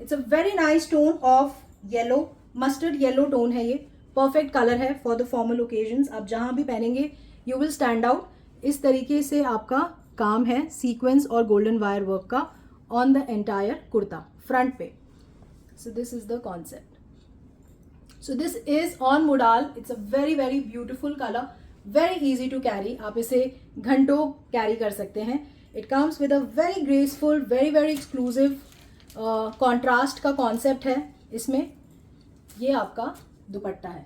It's a very nice tone of yellow, mustard yellow tone है ये, परफेक्ट कलर है फॉर द फॉर्मल ओकेजन्स। आप जहां भी पहनेंगे यू विल स्टैंड आउट। इस तरीके से आपका काम है सीक्वेंस और गोल्डन वायर वर्क का on the entire kurta front पे। So this is the concept. So this is on modal, it's a very very beautiful colour, very easy to carry, आप इसे घंटों कैरी कर सकते हैं। It comes with a very graceful, very very exclusive contrast का कॉन्सेप्ट है इसमें। ये आपका दुपट्टा है।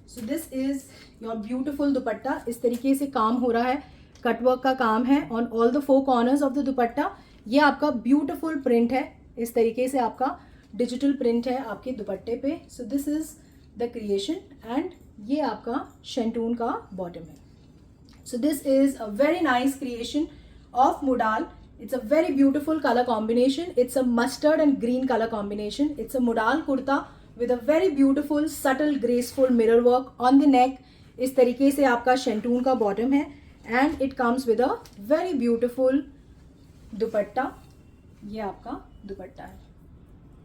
So this is your beautiful dupatta. इस तरीके से काम हो रहा है, कटवर्क का काम है on all the 4 corners of the dupatta. ये आपका ब्यूटिफुल प्रिंट है, इस तरीके से आपका डिजिटल प्रिंट है आपके दुपट्टे पे। So this is the creation and ये आपका शेंटून का बॉटम है. So this is a very nice creation of Modal. It's a very beautiful color combination. It's a mustard and green color combination. It's a Modal kurta with a very beautiful, subtle, graceful mirror work on the neck. इस तरीके से आपका शेंटून का बॉटम है and it comes with a very beautiful दुपट्टा. ये आपका दुपट्टा है.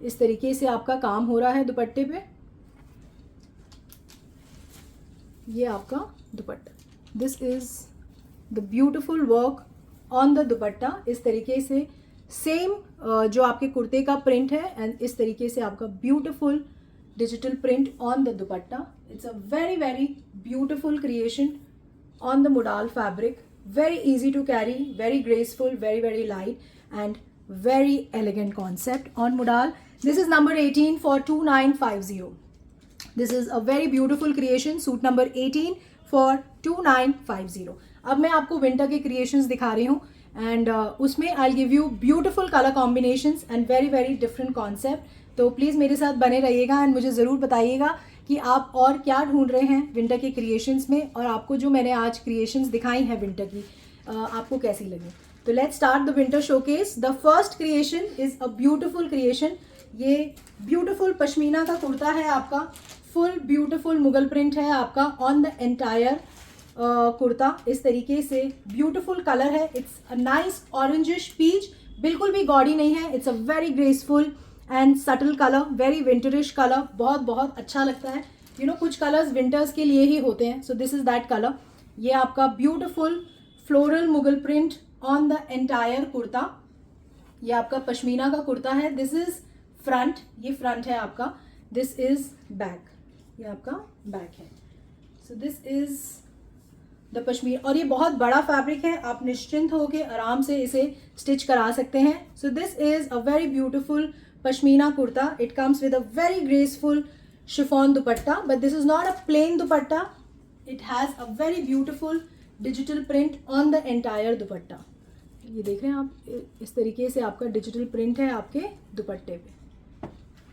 इस तरीके से आपका काम हो रहा है दुपट्टे पे. ये आपका दुपट्टा. This is the beautiful work on the dupatta. इस तरीके से सेम जो आपके कुर्ते का प्रिंट है एंड इस तरीके से आपका beautiful digital print on the dupatta. It's a very very beautiful creation on the Modal fabric. Very easy to carry, very graceful, very very light and very elegant concept on Modal. This is number 18 for 2950. This is a very beautiful creation, suit number 18 for 2950. अब मैं आपको विंटर के क्रिएशंस दिखा रही हूँ एंड उसमें आई give you beautiful colour combinations and very very different concept. तो प्लीज़ मेरे साथ बने रहिएगा एंड मुझे ज़रूर बताइएगा कि आप और क्या ढूंढ रहे हैं विंटर के क्रिएशंस में और आपको जो मैंने आज क्रिएशंस दिखाई हैं विंटर की आपको कैसी लगी. तो let's start the winter showcase. The first creation is a beautiful creation. ये ब्यूटिफुल पश्मीना का कुर्ता है आपका. फुल ब्यूटिफुल मुगल प्रिंट है आपका ऑन द एंटायर कुर्ता. इस तरीके से ब्यूटिफुल कलर है. It's a nice orangish peach. बिल्कुल भी गॉडी नहीं है. It's a very graceful and subtle colour, very winterish colour. बहुत बहुत अच्छा लगता है. यू नो कुछ कलर्स विंटर्स के लिए ही होते हैं. So this is that colour. ये आपका beautiful floral Mughal print on the entire kurta. ये आपका पश्मीना का कुर्ता है. This is front. ये फ्रंट है आपका. This is back. ये आपका बैक है. So this is the pashmina. और ये बहुत बड़ा फैब्रिक है. आप निश्चिंत होकर आराम से इसे स्टिच करा सकते हैं. So this is a very beautiful pashmina kurta. It comes with a very graceful chiffon dupatta, but this is not a plain dupatta. It has a very beautiful digital print on the entire dupatta. ये देख रहे हैं आप. इस तरीके से आपका डिजिटल प्रिंट है आपके दुपट्टे पे.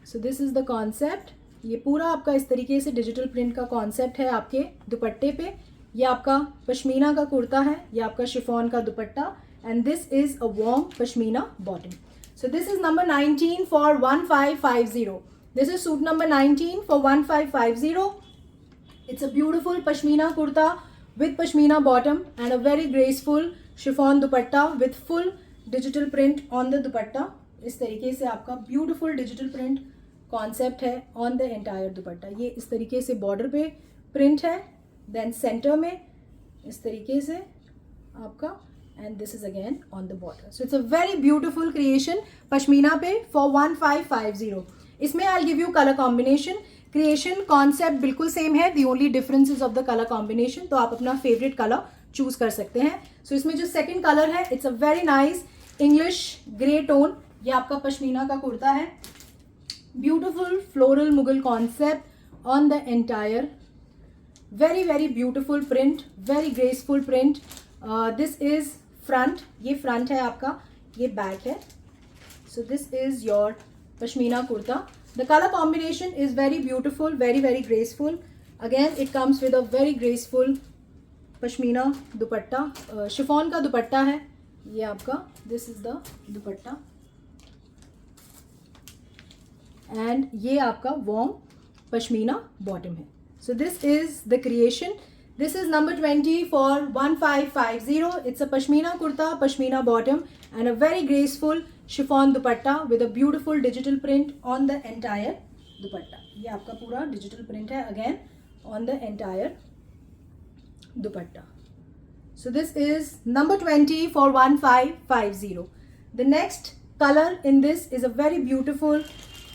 So this is the concept. ये पूरा आपका इस तरीके से डिजिटल प्रिंट का कॉन्सेप्ट है आपके दुपट्टे पे. ये आपका पश्मीना का कुर्ता है. ये आपका शिफॉन का दुपट्टा and this is a warm pashmina bottom. So this is number 19 for 1550. This is suit number 19 for 1550. It's a beautiful pashmina kurta with pashmina bottom and a very graceful chiffon dupatta with full digital print on the दुपट्टा. इस तरीके से आपका beautiful digital print concept है on the entire दुपट्टा. ये इस तरीके से border पे print है, then center में इस तरीके से आपका, and this is again on the border. So it's a very beautiful creation pashmina पे for 1550. इसमें I'll give you color combination. Creation concept बिल्कुल सेम है. The only difference is of the colour combination. तो आप अपना फेवरेट कलर चूज कर सकते हैं. सो इसमें जो सेकंड कलर है it's a very nice English grey tone. ये आपका पश्मीना का कुर्ता है. Beautiful floral Mughal concept on the entire. Very very beautiful print, very graceful print. This is front. ये फ्रंट है आपका. ये बैक है. So this is your pashmina kurta. The color combination is very beautiful, very very graceful. Again it comes with a very graceful pashmina dupatta. Chiffon का दुपट्टा है ये आपका. This is the dupatta and ये आपका warm pashmina bottom है. So this is the creation. This is number 20 for 1550. It's a pashmina kurta, pashmina bottom and a very graceful chiffon dupatta with a beautiful digital print on the entire dupatta. ये आपका पूरा डिजिटल प्रिंट है again on the entire dupatta. So this is number 20 for 1550. The next colour in this is a very beautiful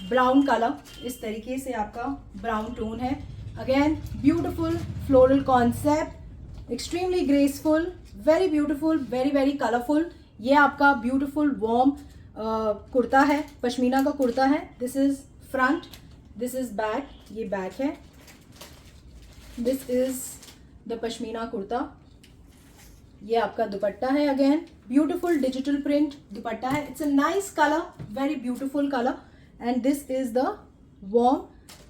brown colour. इस तरीके से आपका ब्राउन टोन है. Again beautiful floral concept, extremely graceful, very beautiful, very very colourful. ये आपका ब्यूटिफुल वार्म कुर्ता है. पश्मीना का कुर्ता है. This is front, this is back. ये बैक है. This is the pashmina kurta. ये आपका दुपट्टा है. Again beautiful digital print dupatta है. It's a nice colour, very beautiful colour and this is the warm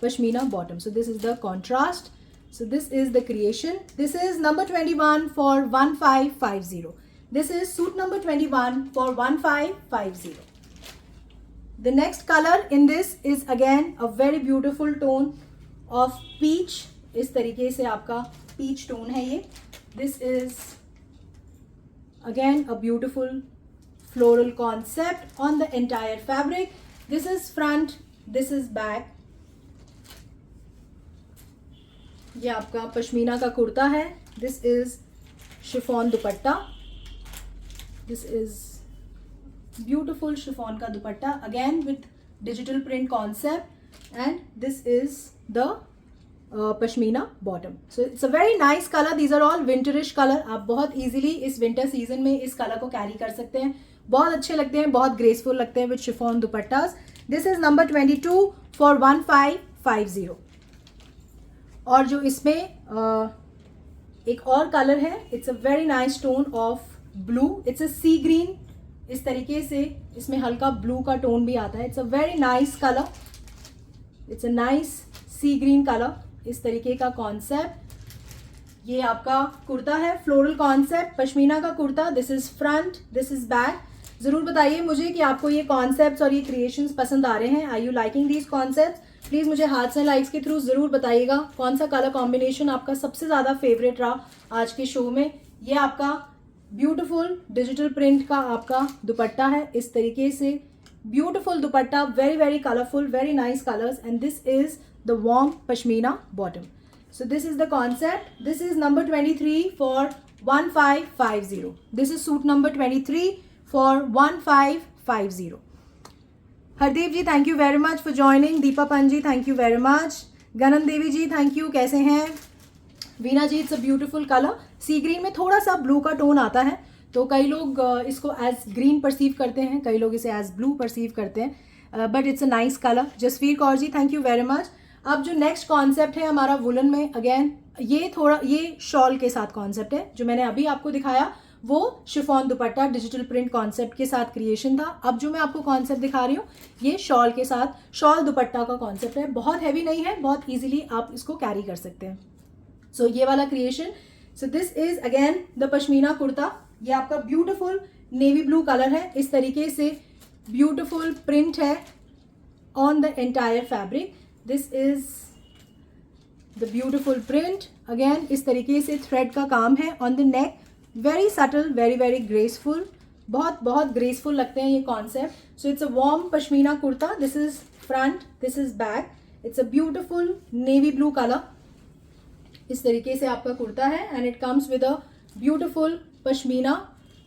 pashmina bottom. So this is the contrast. So this is the creation. This is number 21 for 1550. This is suit number 21 for 1550. The next color in this is again a very beautiful tone of peach. इस तरीके से आपका peach tone है ये. This is again a beautiful floral concept on the entire fabric. This is front, this is back. ये आपका पश्मीना का कुर्ता है. This is chiffon dupatta. This is beautiful chiffon का dupatta again with digital print concept and this is the pashmina bottom. So it's a very nice colour. These are all winterish colour. आप बहुत इजीली इस विंटर सीजन में इस कलर को कैरी कर सकते हैं. बहुत अच्छे लगते हैं, बहुत ग्रेसफुल लगते हैं with chiffon dupattas. This is number 22 for 1550. और जो इसमें एक और कलर है, it's a very nice tone of blue. It's a sea green. इस तरीके से इसमें हल्का ब्लू का टोन भी आता है. It's a very nice colour. It's a nice sea green colour. इस तरीके का कॉन्सेप्ट. ये आपका कुर्ता है, फ्लोरल कॉन्सेप्ट, पश्मीना का kurta. This is front, this is back. ज़रूर बताइए मुझे कि आपको ये कॉन्सेप्ट्स और ये क्रिएशंस पसंद आ रहे हैं. Are you liking these concepts? Please मुझे हार्ट्स एंड लाइक्स के थ्रू ज़रूर बताइएगा कौन सा कलर कॉम्बिनेशन आपका सबसे ज़्यादा फेवरेट रहा आज के शो में. ये आपका ब्यूटीफुल डिजिटल प्रिंट का आपका दुपट्टा है. इस तरीके से beautiful dupatta, very very colourful, very nice colours and this is the warm pashmina bottom. So this is the concept. This is number 23 for 1550. This is suit number 23 for 1550. Hardeep ji thank you very much for joining. Deepa Pant ji thank you very much. Ganan Devi ji thank you. कैसे हैं? Veena ji it's a beautiful colour. Sea green में थोड़ा सा ब्लू का टोन आता है, तो कई लोग इसको एज ग्रीन परसीव करते हैं, कई लोग इसे एज ब्लू परसीव करते हैं, but it's a nice colour. Jasveer Kaur ji thank you very much. अब जो नेक्स्ट कॉन्सेप्ट है हमारा वुलन में, अगेन ये शॉल के साथ कॉन्सेप्ट है. जो मैंने अभी आपको दिखाया वो शिफॉन दुपट्टा डिजिटल प्रिंट कॉन्सेप्ट के साथ क्रिएशन था. अब जो मैं आपको कॉन्सेप्ट दिखा रही हूँ ये शॉल के साथ, शॉल दुपट्टा का कॉन्सेप्ट है. बहुत हैवी नहीं है, बहुत इजीली आप इसको कैरी कर सकते हैं. सो ये वाला creation. So this is again the pashmina kurta. ये आपका ब्यूटिफुल नेवी ब्लू कलर है. इस तरीके से ब्यूटिफुल प्रिंट है on the entire fabric. This is the beautiful print. Again इस तरीके से थ्रेड का काम है on the neck. Very subtle, very very graceful. बहुत बहुत ग्रेसफुल लगते हैं ये concept. So it's a warm pashmina kurta. This is front, this is back. It's a beautiful navy blue colour. इस तरीके से आपका कुर्ता है and it comes with a beautiful pashmina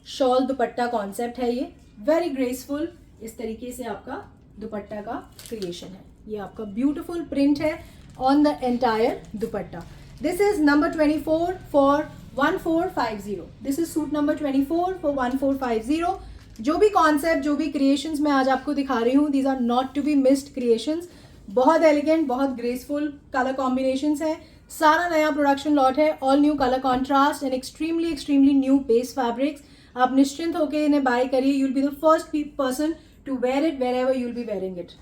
shawl dupatta concept है ये. Very graceful. इस तरीके से आपका दुपट्टा का क्रिएशन है. ये आपका ब्यूटिफुल प्रिंट है on the entire dupatta. This is number 24 for 1450. This is suit number 24 for 1450. जो भी कॉन्सेप्ट, जो भी क्रिएशंस मैं आज आपको दिखा रही हूँ, these are not to be missed creations. बहुत एलिगेंट, बहुत ग्रेसफुल कलर कॉम्बिनेशंस हैं. सारा नया प्रोडक्शन लॉट है. All new colour contrast and extremely new base fabrics. आप निश्चिंत होकर इन्हें बाय करिए. You will be the first person to wear it wherever you will be wearing it.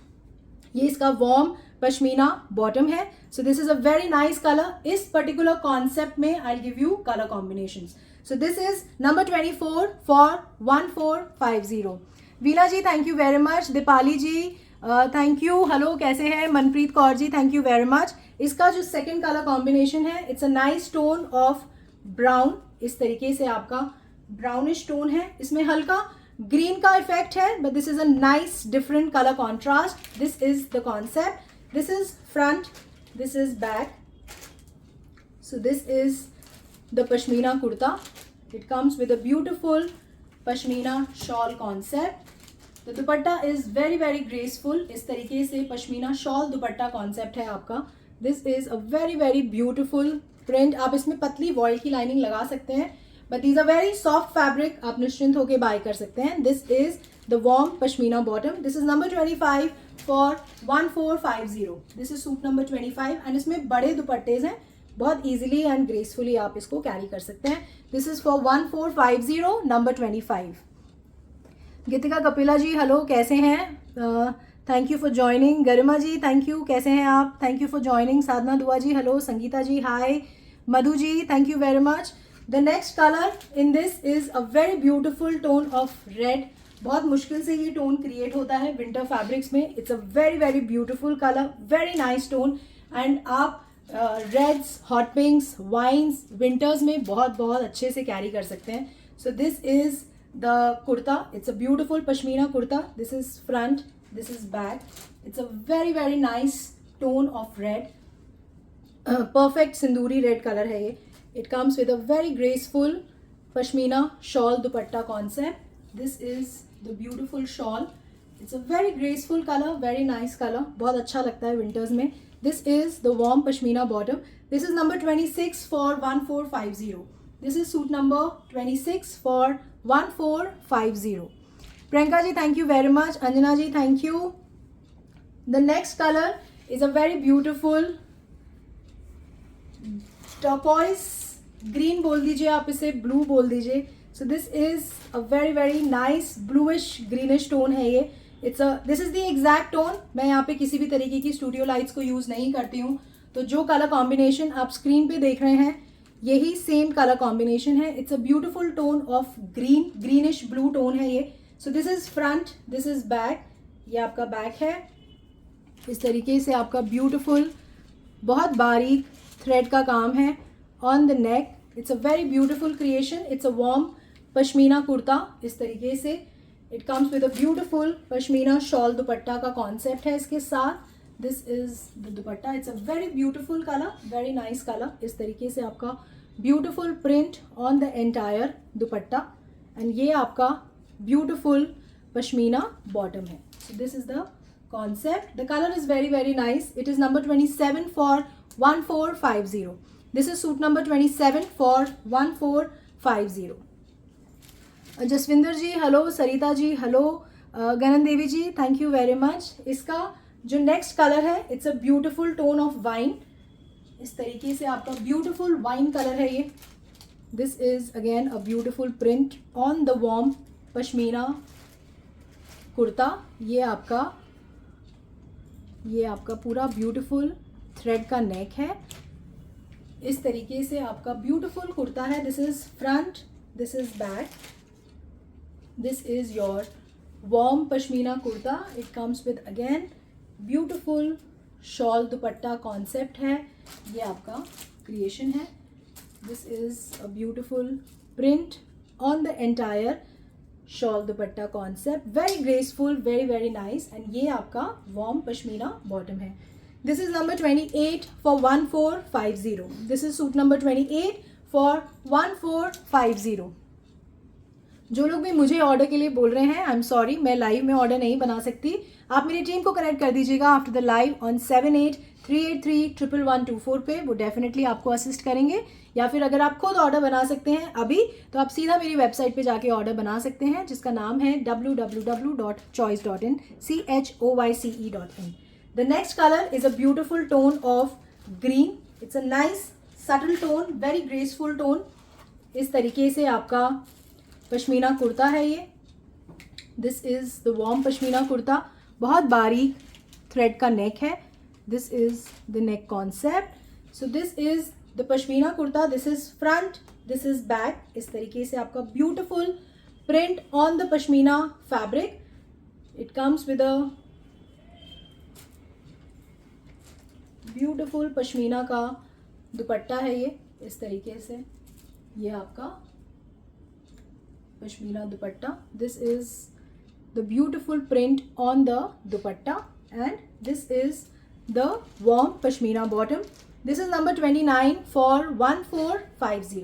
ये इसका वार्म पश्मीना बॉटम है. So this is a very nice colour. इस पर्टिकुलर कॉन्सेप्ट में I give you colour combinations. So this is number 24 for 1450. Veena ji thank you very much. Deepali ji thank you. Hello कैसे हैं? Manpreet Kaur ji thank you very much. इसका जो सेकंड कलर कॉम्बिनेशन है, it's a nice tone of brown. इस तरीके से आपका ब्राउनिश टोन है. इसमें हल्का ग्रीन का इफेक्ट है, but this is a nice different colour contrast. This is the concept. This is front, this is back. So this is the pashmina kurta. It comes with a beautiful pashmina shawl concept. The dupatta is very very graceful. इस तरीके से पश्मीना शॉल दुपट्टा कॉन्सेप्ट है आपका. This is a very very beautiful print. आप इसमें पतली वॉइल की लाइनिंग लगा सकते हैं, but these are very soft fabric. आप निश्चिंत होकर बाय कर सकते हैं. This is the warm pashmina bottom. This is number 25 for 1450. This is suit number 25 and इसमें बड़े दुपट्टेज हैं. बहुत इजीली एंड ग्रेसफुली आप इसको कैरी कर सकते हैं. This is for 1450 number 25. Geetika Kapila ji hello कैसे हैं? Thank you for joining. Garima ji thank you, कैसे हैं आप? Thank you for joining. Sadhana Dua ji hello, Sangeeta ji hi, Madhu ji thank you very much. The next colour in this is a very beautiful tone of red. बहुत मुश्किल से ये टोन क्रिएट होता है विंटर फैब्रिक्स में। It's a very very beautiful colour, very nice tone. And आप reds, hot pinks, wines winters में बहुत बहुत अच्छे से कैरी कर सकते हैं। So this is the kurta, it's a beautiful pashmina kurta. This is front, this is back. It's a very very nice tone of red, perfect sinduri red color है ये। It comes with a very graceful pashmina shawl dupatta concept. This is the beautiful shawl. It's a very graceful color, very nice color, बहुत अच्छा लगता है winters में। This is the warm pashmina bottom. This is number 26 for 1450. This is suit number 26 for 1450. Priyanka ji, thank you very much. Anjana ji, thank you. The next color is a very beautiful turquoise green बोल दीजिए आप इसे, blue बोल दीजिए. So this is a very very nice bluish greenish tone है ये. This is the exact tone. मैं यहाँ पे किसी भी तरीके की स्टूडियो लाइट्स को यूज़ नहीं करती हूँ. तो जो कलर कॉम्बिनेशन आप स्क्रीन पे देख रहे हैं यही सेम कलर कॉम्बिनेशन है. It's a beautiful tone of green, greenish blue tone है ये. सो this is front, this is back. ये आपका बैक है. इस तरीके से आपका ब्यूटिफुल बहुत बारीक थ्रेड का काम है on the neck. It's a very beautiful creation. It's a warm pashmina kurta. इस तरीके से it comes with a beautiful pashmina shawl दुपट्टा का कॉन्सेप्ट है इसके साथ. This is the dupatta. It's a very beautiful colour, very nice colour. इस तरीके से आपका beautiful print on the entire dupatta and ये आपका ब्यूटिफुल पश्मीना बॉटम है. So this is the concept. The color is very very nice. It is number 27 for 1450. This is suit number 27 for 1450. Jaswinder ji hello, Sarita ji hello, Gagan Devi ji thank you very much. इसका जो नेक्स्ट कलर है it's a beautiful tone of wine. इस तरीके से आपका ब्यूटिफुल वाइन कलर है ये. This is again a beautiful print on the warm pashmina kurta. ये आपका पूरा ब्यूटीफुल थ्रेड का नेक है. इस तरीके से आपका ब्यूटीफुल कुर्ता है. This is front, this is back. This is your warm pashmina kurta. It comes with again beautiful shawl dupatta concept है. ये आपका क्रिएशन है. This is a beautiful print on the entire shawl dupatta concept. Very graceful, very very nice. And ये आपका वार्म पश्मीना बॉटम है. This is number 28 for 1450. This is suit number 28 for 1450. जो लोग भी मुझे ऑर्डर के लिए बोल रहे हैं, आई एम सॉरी, मैं लाइव में ऑर्डर नहीं बना सकती. आप मेरी टीम को कनेक्ट कर दीजिएगा आफ्टर द लाइव ऑन 7838311124 पे. वो डेफिनेटली आपको असिस्ट करेंगे. या फिर अगर आप खुद ऑर्डर बना सकते हैं अभी तो आप सीधा मेरी वेबसाइट पे जाके ऑर्डर बना सकते हैं जिसका नाम है www.choice.in, choice.in. The next colour is a beautiful tone of green. It's a nice subtle tone, very graceful tone. इस तरीके से आपका पश्मीना कुर्ता है ये. This is the warm pashmina kurta. बहुत बारीक थ्रेड का नेक है. This is the neck concept. So this is the pashmina kurta. This is front, this is back. इस तरीके से आपका beautiful print on the pashmina fabric. It comes with a beautiful pashmina का दुपट्टा है ये. इस तरीके से ये आपका पश्मीना दुपट्टा. This is the beautiful print on the dupatta and this is the warm pashmina bottom. This is number 29 for 1450.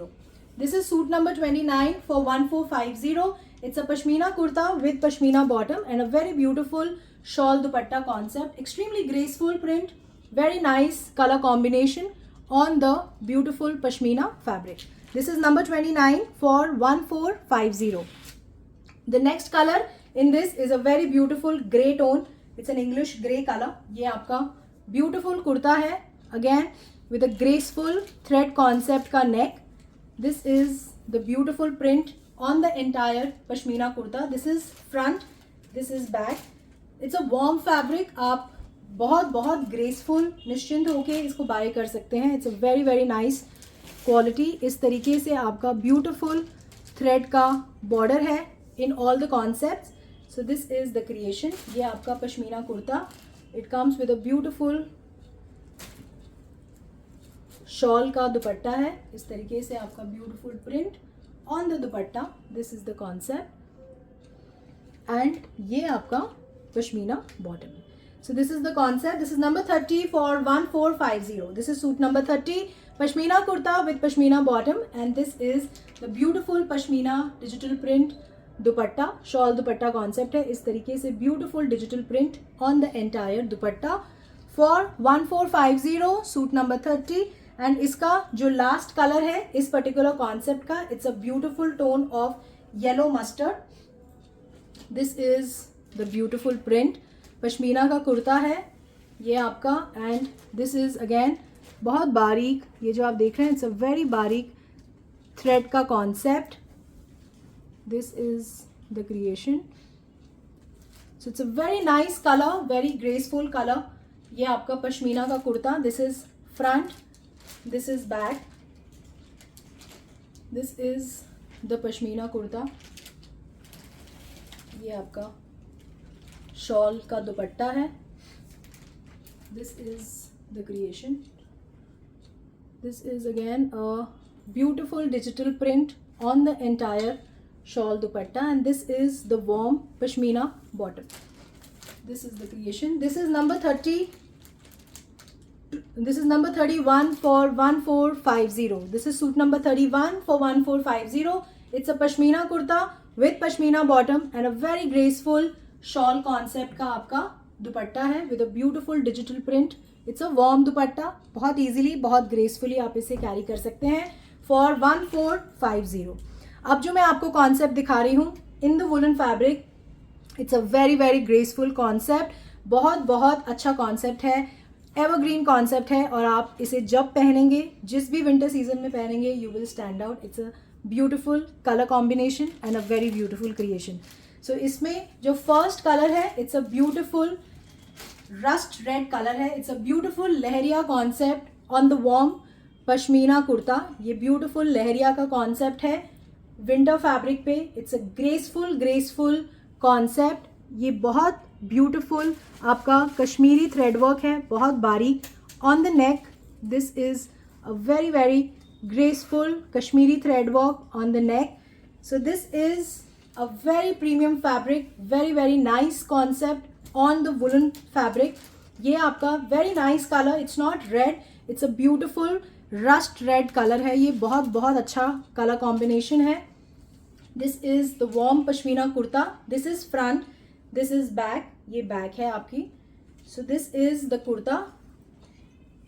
This is suit number 29 for 1450. It's a pashmina kurta with pashmina bottom and a very beautiful shawl dupatta concept. Extremely graceful print, very nice color combination on the beautiful pashmina fabric. This is number 29 for 1450. The next color in this is a very beautiful grey tone. It's an English grey color. ये आपका beautiful kurta है. Again with a graceful thread concept का neck. This is the beautiful print on the entire pashmina kurta. This is front, this is back. It's a warm fabric, आप बहुत बहुत ग्रेसफुल निश्चिंत होके इसको बाय कर सकते हैं. It's a very very nice quality. इस तरीके से आपका ब्यूटिफुल थ्रेड का बॉर्डर है in all the concepts. So this is the creation. ये आपका pashmina kurta. It comes with a beautiful shawl का दुपट्टा है. इस तरीके से आपका beautiful print on the dupatta. This is the concept. And ये आपका पश्मीना बॉटम है. So this is the concept. This is number 30 for 1450. This is suit number 30, pashmina kurta with pashmina bottom, and this is the beautiful pashmina digital print dupatta. Shawl dupatta concept है. इस तरीके से beautiful digital print on the entire dupatta for 1450, suit number 30. And इसका जो last color है इस particular concept का, it's a beautiful tone of yellow mustard. This is the beautiful print. Pashmina का कुर्ता है ये आपका. एंड दिस इज़ अगेन बहुत बारीक, ये जो आप देख रहे हैं इट्स अ वेरी बारीक थ्रेड का concept. This is the creation. So it's a very nice colour, very graceful colour. ये आपका पश्मीना का kurta. This is front, this is back. This is the pashmina kurta. ये आपका शॉल का दुपट्टा है. This is the creation. This is again a beautiful digital print on the entire shawl dupatta, and this is the warm pashmina bottom. This is the creation. This is number 30. This is number 31 for 1450. This is suit number 31 for 1450. It's a pashmina kurta with pashmina bottom and a very graceful shawl concept का आपका दुपट्टा है with a beautiful digital print. It's a warm दुपट्टा. बहुत easily, बहुत gracefully आप इसे कैरी कर सकते हैं for 1450. अब जो मैं आपको कॉन्सेप्ट दिखा रही हूँ in the woollen fabric, it's a very very graceful concept. बहुत बहुत अच्छा कॉन्सेप्ट है, एवरग्रीन कॉन्सेप्ट है, और आप इसे जब पहनेंगे, जिस भी विंटर सीजन में पहनेंगे, you will stand out. It's a beautiful colour combination and a very beautiful creation. So इसमें जो फर्स्ट कलर है it's a beautiful rust red colour है. It's a beautiful leheriya concept on the warm pashmina kurta. ये ब्यूटिफुल लहरिया का कॉन्सेप्ट है विंटर फैब्रिक पे. It's a graceful concept. ये बहुत ब्यूटिफुल आपका कश्मीरी थ्रेड वर्क है, बहुत बारीक on the neck. This is a very very graceful Kashmiri thread work on the neck. So this is a very premium fabric, very very nice concept on the woollen fabric. ये आपका very nice colour. It's not red, it's a beautiful rust red colour है. ये बहुत बहुत अच्छा कलर कॉम्बिनेशन है. This is the warm pashmina kurta. This is front, this is back. ये बैक है आपकी. सो this is the kurta.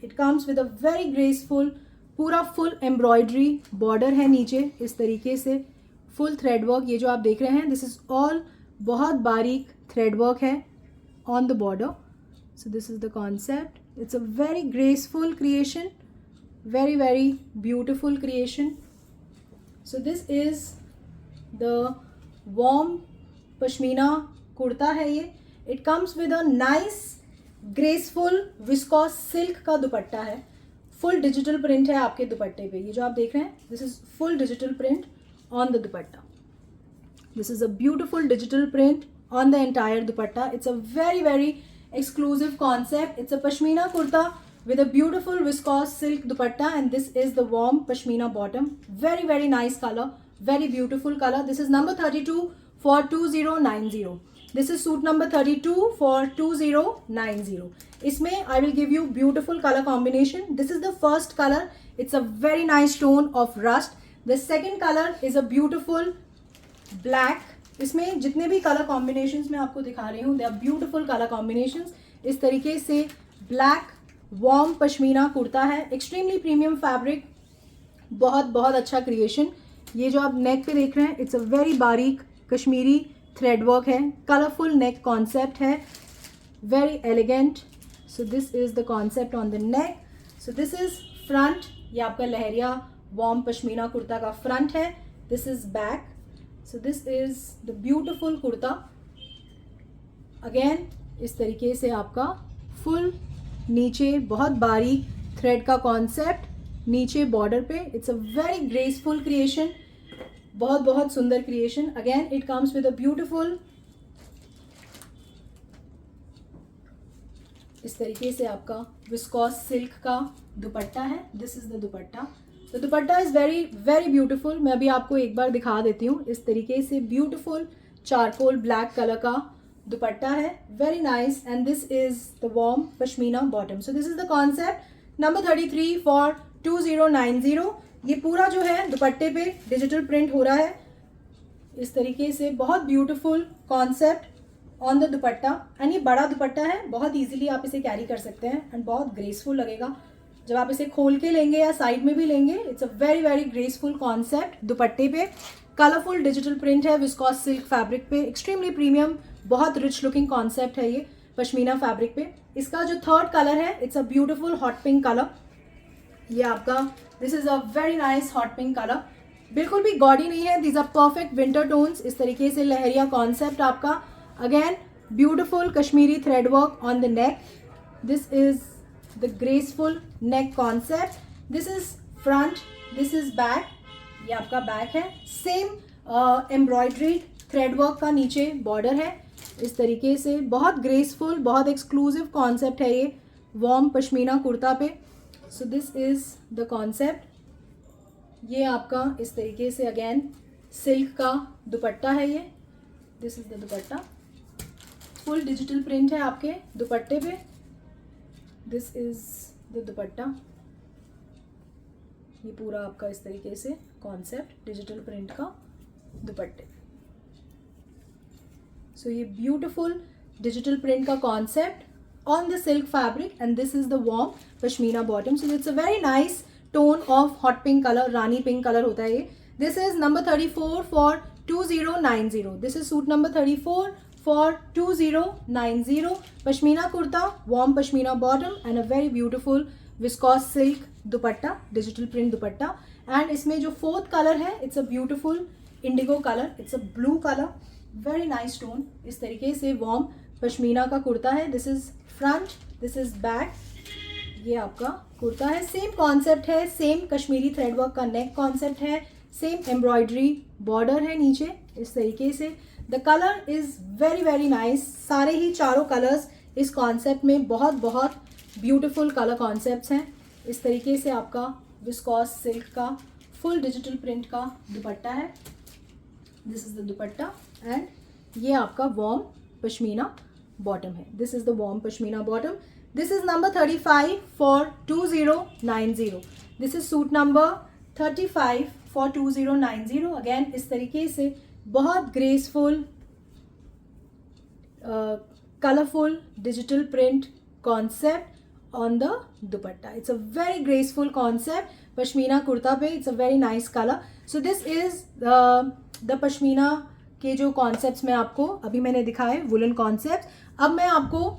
It comes with a very graceful, पूरा फुल एम्ब्रॉयडरी बॉर्डर है नीचे इस तरीके से, फुल थ्रेड वर्क. ये जो आप देख रहे हैं दिस इज ऑल बहुत बारीक थ्रेड वर्क है on the border. So this is the concept. It's a very graceful creation, very very beautiful creation. So this is the warm pashmina kurta है ये. It comes with a nice graceful viscose silk का दुपट्टा है. फुल डिजिटल प्रिंट है आपके दुपट्टे पे. ये जो आप देख रहे हैं this is full digital print on the dupatta. This is a beautiful digital print on the entire dupatta. It's a very very exclusive concept. It's a pashmina kurta with a beautiful viscose silk dupatta, and this is the warm pashmina bottom. Very very nice color, very beautiful color. This is number 32 for 2090. This is suit number 32 for 2090. इसमें I will give you beautiful color combination. This is the first color. It's a very nice tone of rust. The second color is a beautiful black. इसमें जितने भी color combinations मैं आपको दिखा रही हूँ, they are beautiful color combinations. इस तरीके से black वार्म पश्मीना कुर्ता है. एक्सट्रीमली प्रीमियम फैब्रिक, बहुत बहुत अच्छा क्रिएशन. ये जो आप नेक पे देख रहे हैं इट्स अ वेरी बारीक कश्मीरी थ्रेड वर्क है. कलरफुल नेक कॉन्सेप्ट है, very elegant. So this is the concept on the neck. So this is front. ये आपका लहरिया वार्म पश्मीना कुर्ता का फ्रंट है. This is back. So this is the beautiful kurta. Again इस तरीके से आपका फुल नीचे बहुत बारीक थ्रेड का कॉन्सेप्ट नीचे बॉर्डर पे. It's a very graceful creation, बहुत बहुत सुंदर creation. Again it comes with a beautiful, इस तरीके से आपका विस्कॉस सिल्क का दुपट्टा है. This is the dupatta. The dupatta is very very beautiful. मैं अभी आपको एक बार दिखा देती हूँ. इस तरीके से ब्यूटिफुल चारकोल ब्लैक कलर का दुपट्टा है, very nice. And this is the warm pashmina bottom. So this is the concept number 33 for 2090. ये पूरा जो है दुपट्टे पे डिजिटल प्रिंट हो रहा है इस तरीके से. बहुत beautiful concept on the dupatta. And ये बड़ा दुपट्टा है, बहुत इजीली आप इसे कैरी कर सकते हैं एंड बहुत ग्रेसफुल लगेगा जब आप इसे खोल के लेंगे या साइड में भी लेंगे. It's a very very graceful concept. दुपट्टे पे कलरफुल डिजिटल प्रिंट है विस्कॉस सिल्क फैब्रिक पे. एक्सट्रीमली प्रीमियम, बहुत रिच लुकिंग कॉन्सेप्ट है ये पश्मीना फैब्रिक पे. इसका जो थर्ड कलर है it's a beautiful hot pink colour. ये आपका this is a very nice hot pink colour. बिल्कुल भी गॉडी नहीं है. These are perfect winter tones. इस तरीके से लहरिया कॉन्सेप्ट आपका. Again beautiful Kashmiri thread work on the neck. This is the graceful neck concept. This is front, this is back. ये आपका बैक है. सेम एम्ब्रॉयड्री थ्रेड वर्क का नीचे बॉर्डर है इस तरीके से. बहुत ग्रेसफुल, बहुत एक्सक्लूसिव कॉन्सेप्ट है ये वार्म पश्मीना कुर्ता पे. So this is the concept. ये आपका इस तरीके से अगेन सिल्क का दुपट्टा है ये. This is the dupatta. Full digital print है आपके दुपट्टे पे. This is the dupatta. ये पूरा आपका इस तरीके से कॉन्सेप्ट डिजिटल प्रिंट का दुपट्टे. सो ये ब्यूटिफुल डिजिटल प्रिंट का concept on the silk fabric. And this is the warm pashmina bottom. So it's a very nice tone of hot pink colour. Rani pink colour होता है ये. This is number 34 for 2090. This is suit number 34 for 2090. Pashmina kurta, warm pashmina bottom and a very beautiful viscous silk dupatta, digital print dupatta. And इसमें जो फोर्थ कलर है it's a beautiful Indigo colour. It's a blue colour, very nice tone. इस तरीके से वार्म पश्मीना का कुर्ता है. This is front, this is back. ये आपका कुर्ता है. सेम कॉन्सेप्ट है, सेम कश्मीरी थ्रेडवर्क का नेक कॉन्सेप्ट है, सेम एम्ब्रॉयडरी बॉर्डर है नीचे इस तरीके से. The colour is very very nice. सारे ही चारों कलर्स इस कॉन्सेप्ट में बहुत बहुत ब्यूटिफुल कलर कॉन्सेप्ट्स हैं. इस तरीके से आपका विस्कॉस सिल्क का फुल डिजिटल प्रिंट का दुपट्टा है. This is the dupatta. And ये आपका वार्म पश्मीना बॉटम है. This is the warm pashmina bottom. This is number 35 for 2090. This is suit number 35 for 2090. Again इस तरीके से बहुत graceful colourful digital print concept on the dupatta. It's a very graceful concept pashmina kurta पे. It's a very nice colour. So this is the pashmina के जो कॉन्सेप्ट्स मैं आपको अभी मैंने दिखाए वुलन कॉन्सेप्ट. अब मैं आपको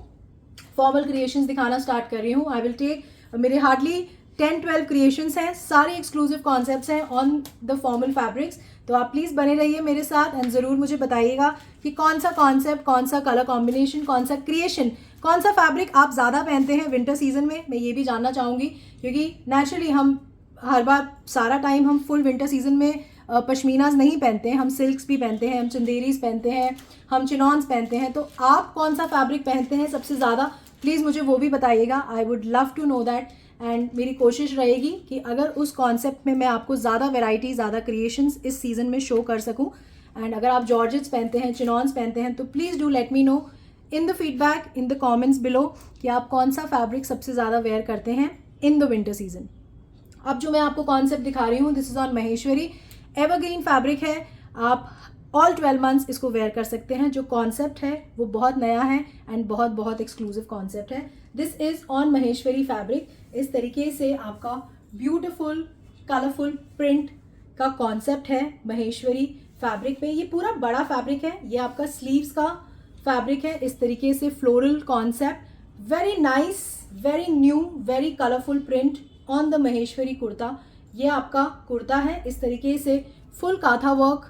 फॉर्मल क्रिएशंस दिखाना स्टार्ट कर रही हूँ. आई विल टेक, मेरे हार्डली 10-12 क्रिएशंस हैं. सारे एक्सक्लूसिव कॉन्सेप्ट्स हैं ऑन द फॉर्मल फैब्रिक्स. तो आप प्लीज़ बने रहिए मेरे साथ एंड ज़रूर मुझे बताइएगा कि कौन सा कॉन्सेप्ट, कौन सा कलर कॉम्बिनेशन, कौन सा क्रिएशन, कौन सा फैब्रिक आप ज़्यादा पहनते हैं विंटर सीजन में. मैं ये भी जानना चाहूँगी क्योंकि नेचुरली हम हर बार सारा टाइम हम फुल विंटर सीजन में पश्मीनाज नहीं पहनते हैं. हम सिल्क्स भी पहनते हैं, हम चंदेरीज पहनते हैं, हम चिनॉन्स पहनते हैं. तो आप कौन सा फैब्रिक पहनते हैं सबसे ज़्यादा, प्लीज़ मुझे वो भी बताइएगा. I would love to know that. And मेरी कोशिश रहेगी कि अगर उस कॉन्सेप्ट में मैं आपको ज़्यादा वैरायटी, ज़्यादा क्रिएशंस इस सीज़न में शो कर सकूं. एंड अगर आप जॉर्जेट्स पहनते हैं, चिनॉन्स पहनते हैं, तो please do let me know in the feedback, in the comments below कि आप कौन सा फैब्रिक सबसे ज़्यादा वेयर करते हैं इन द विंटर सीजन. अब जो मैं आपको कॉन्सेप्ट दिखा रही हूँ, this is on Maheshwari. Evergreen fabric है. आप ऑल 12 मंथ्स इसको वेयर कर सकते हैं. जो कॉन्सेप्ट है वो बहुत नया है एंड बहुत बहुत एक्सक्लूसिव कॉन्सेप्ट है. This is on Maheshwari fabric. इस तरीके से आपका ब्यूटिफुल कलरफुल प्रिंट का कॉन्सेप्ट है महेश्वरी फैब्रिक पे. ये पूरा बड़ा फैब्रिक है. ये आपका स्लीव्स का फैब्रिक है. इस तरीके से floral concept, very nice, very new, very colourful print on the Maheshwari kurta. ये आपका कुर्ता है. इस तरीके से फुल काथा वर्क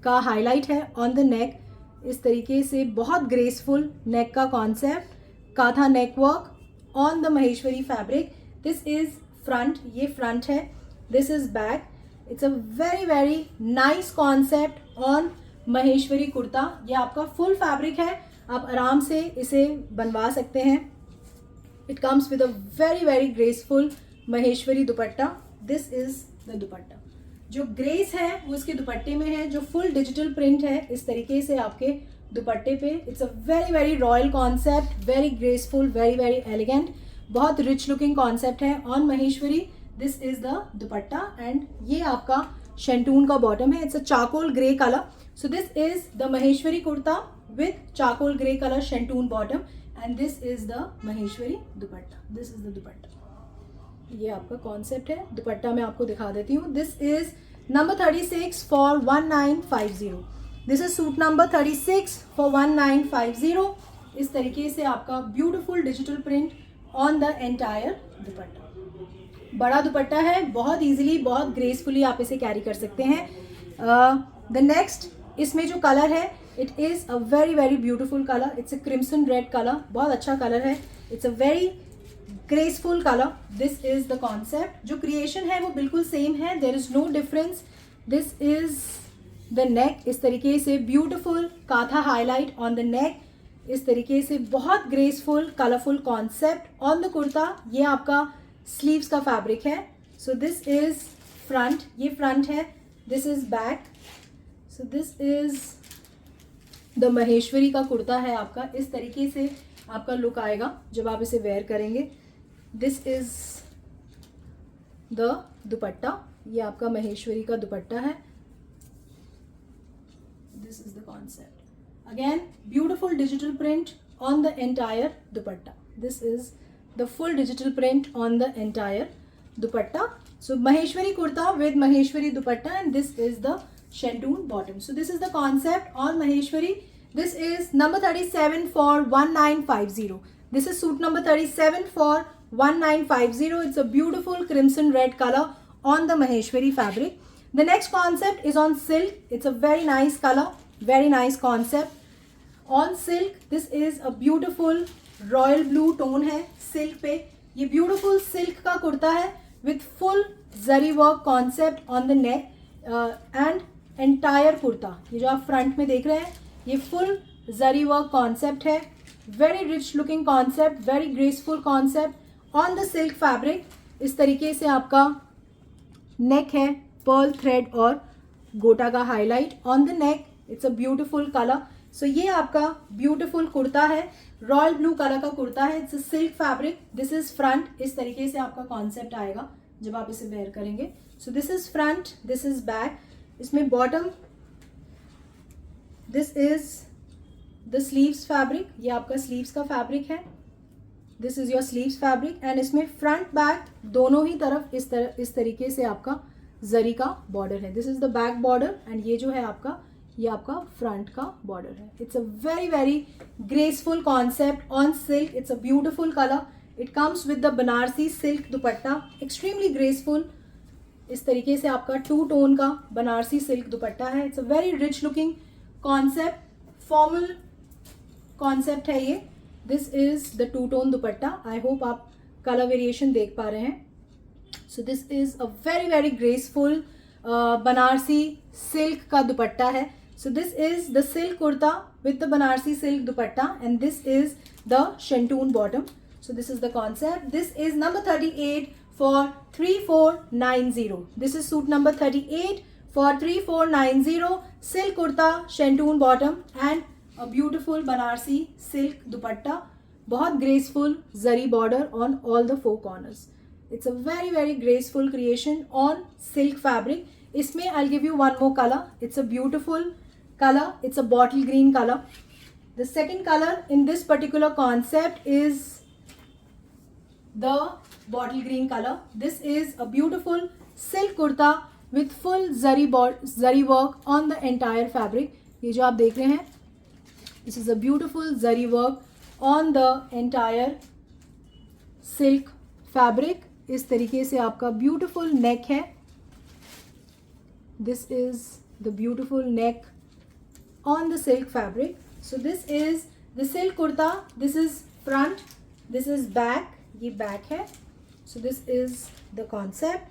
का हाईलाइट है ऑन द नेक. इस तरीके से बहुत ग्रेसफुल नेक का concept, katha neck work on the Maheshwari fabric. This is front, ये फ्रंट है. This is back. It's a very very nice concept on Maheshwari kurta. ये आपका फुल फैब्रिक है, आप आराम से इसे बनवा सकते हैं. It comes with a very very graceful Maheshwari dupatta. This is the दुपट्टा. जो ग्रेस है वो इसके दुपट्टे में है, जो फुल डिजिटल प्रिंट है इस तरीके से आपके दुपट्टे पे. It's a very very royal concept, very graceful, very very elegant, बहुत रिच लुकिंग कॉन्सेप्ट है on Maheshwari. This is the dupatta and ये आपका शेंटून का बॉटम है. It's a charcoal grey colour. So this is the Maheshwari kurta with charcoal grey colour शेंटून bottom and this is the Maheshwari dupatta. This is the dupatta. ये आपका कॉन्सेप्ट है. दुपट्टा मैं आपको दिखा देती हूँ. This is number 36 for 1950. This is suit number 36 for 1950. इस तरीके से आपका beautiful digital print on the entire दुपट्टा. बड़ा दुपट्टा है, बहुत इजीली, बहुत ग्रेसफुली आप इसे कैरी कर सकते हैं. द नेक्स्ट, इसमें जो कलर है it is a very very beautiful colour. It's a crimson red colour, बहुत अच्छा कलर है. It's a very graceful colour. This is the concept. जो क्रिएशन है वो बिल्कुल सेम है, there is no difference. This is the neck. इस तरीके से beautiful katha highlight on the neck. इस तरीके से बहुत graceful colourful concept on the kurta. ये आपका स्लीव्स का फैब्रिक है. सो दिस इज फ्रंट, ये फ्रंट है. This is back. So this is the Maheshwari का कुर्ता है आपका. इस तरीके से आपका लुक आएगा जब आप इसे वेयर करेंगे. This is the dupatta. ये आपका महेश्वरी का दुपट्टा है. This is the concept. Again beautiful digital print on the entire dupatta. This is the full digital print on the entire dupatta. So Maheshwari kurta with Maheshwari dupatta and this is the shantoon bottom. So this is the concept on Maheshwari. This is number 37 for 1950. This is suit number 37 for 1950. It's a beautiful crimson red color on the Maheshwari fabric. The next concept is on silk. It's a very nice color, very nice concept on silk. This is a beautiful royal blue tone है सिल्क पे. ये ब्यूटीफुल सिल्क का कुर्ता है with full zari work concept on the neck and entire kurta. ये जो आप फ्रंट में देख रहे हैं ये फुल जरी वर्क कॉन्सेप्ट है. Very rich looking concept, very graceful concept on the silk fabric. इस तरीके से आपका नेक है, पर्ल थ्रेड और गोटा का highlight on the neck. It's a beautiful colour. So ये आपका ब्यूटीफुल कुर्ता है, रॉयल ब्लू कलर का कुर्ता है. It's silk fabric. This is front. इस तरीके से आपका कॉन्सेप्ट आएगा जब आप इसे वेयर करेंगे. So this is front, this is back. इसमें bottom, this is the sleeves fabric. ये आपका स्लीव्स का फैब्रिक है. This is your sleeves fabric and इसमें फ्रंट बैक दोनों ही तरफ इस तरीके से आपका जरी का बॉर्डर है. This is the back border and ये जो है आपका, ये आपका फ्रंट का बॉर्डर है. It's a very very graceful concept on silk. It's a beautiful colour. It comes with the Banarasi silk dupatta, extremely graceful. इस तरीके से आपका टू टोन का बनारसी सिल्क दुपट्टा है. It's a very rich looking concept, formal concept है ये. This is the two tone dupatta. I hope आप कलर वेरिएशन देख पा रहे हैं. So this is a very very graceful Banarasi silk का दुपट्टा है. So this is the silk kurta with the Banarsi silk dupatta and this is the shantoon bottom. So this is the concept. This is number 38 for 3490. This is suit number 38 for 3490. Silk kurta, shantoon bottom and a beautiful Banarsi silk dupatta. बहुत graceful zari border on all the four corners. It's a very very graceful creation on silk fabric. इसमें I'll give you one more color. It's a beautiful color. It's a bottle green color. The second color in this particular concept is the bottle green color. This is a beautiful silk kurta with full zari work on the entire fabric. ये जो आप देख रहे हैं, this is a beautiful zari work on the entire silk fabric. इस तरीके से आपका beautiful neck है. This is the beautiful neck on the silk fabric. So this is the silk kurta. This is front, this is back, ये back है. So this is the concept.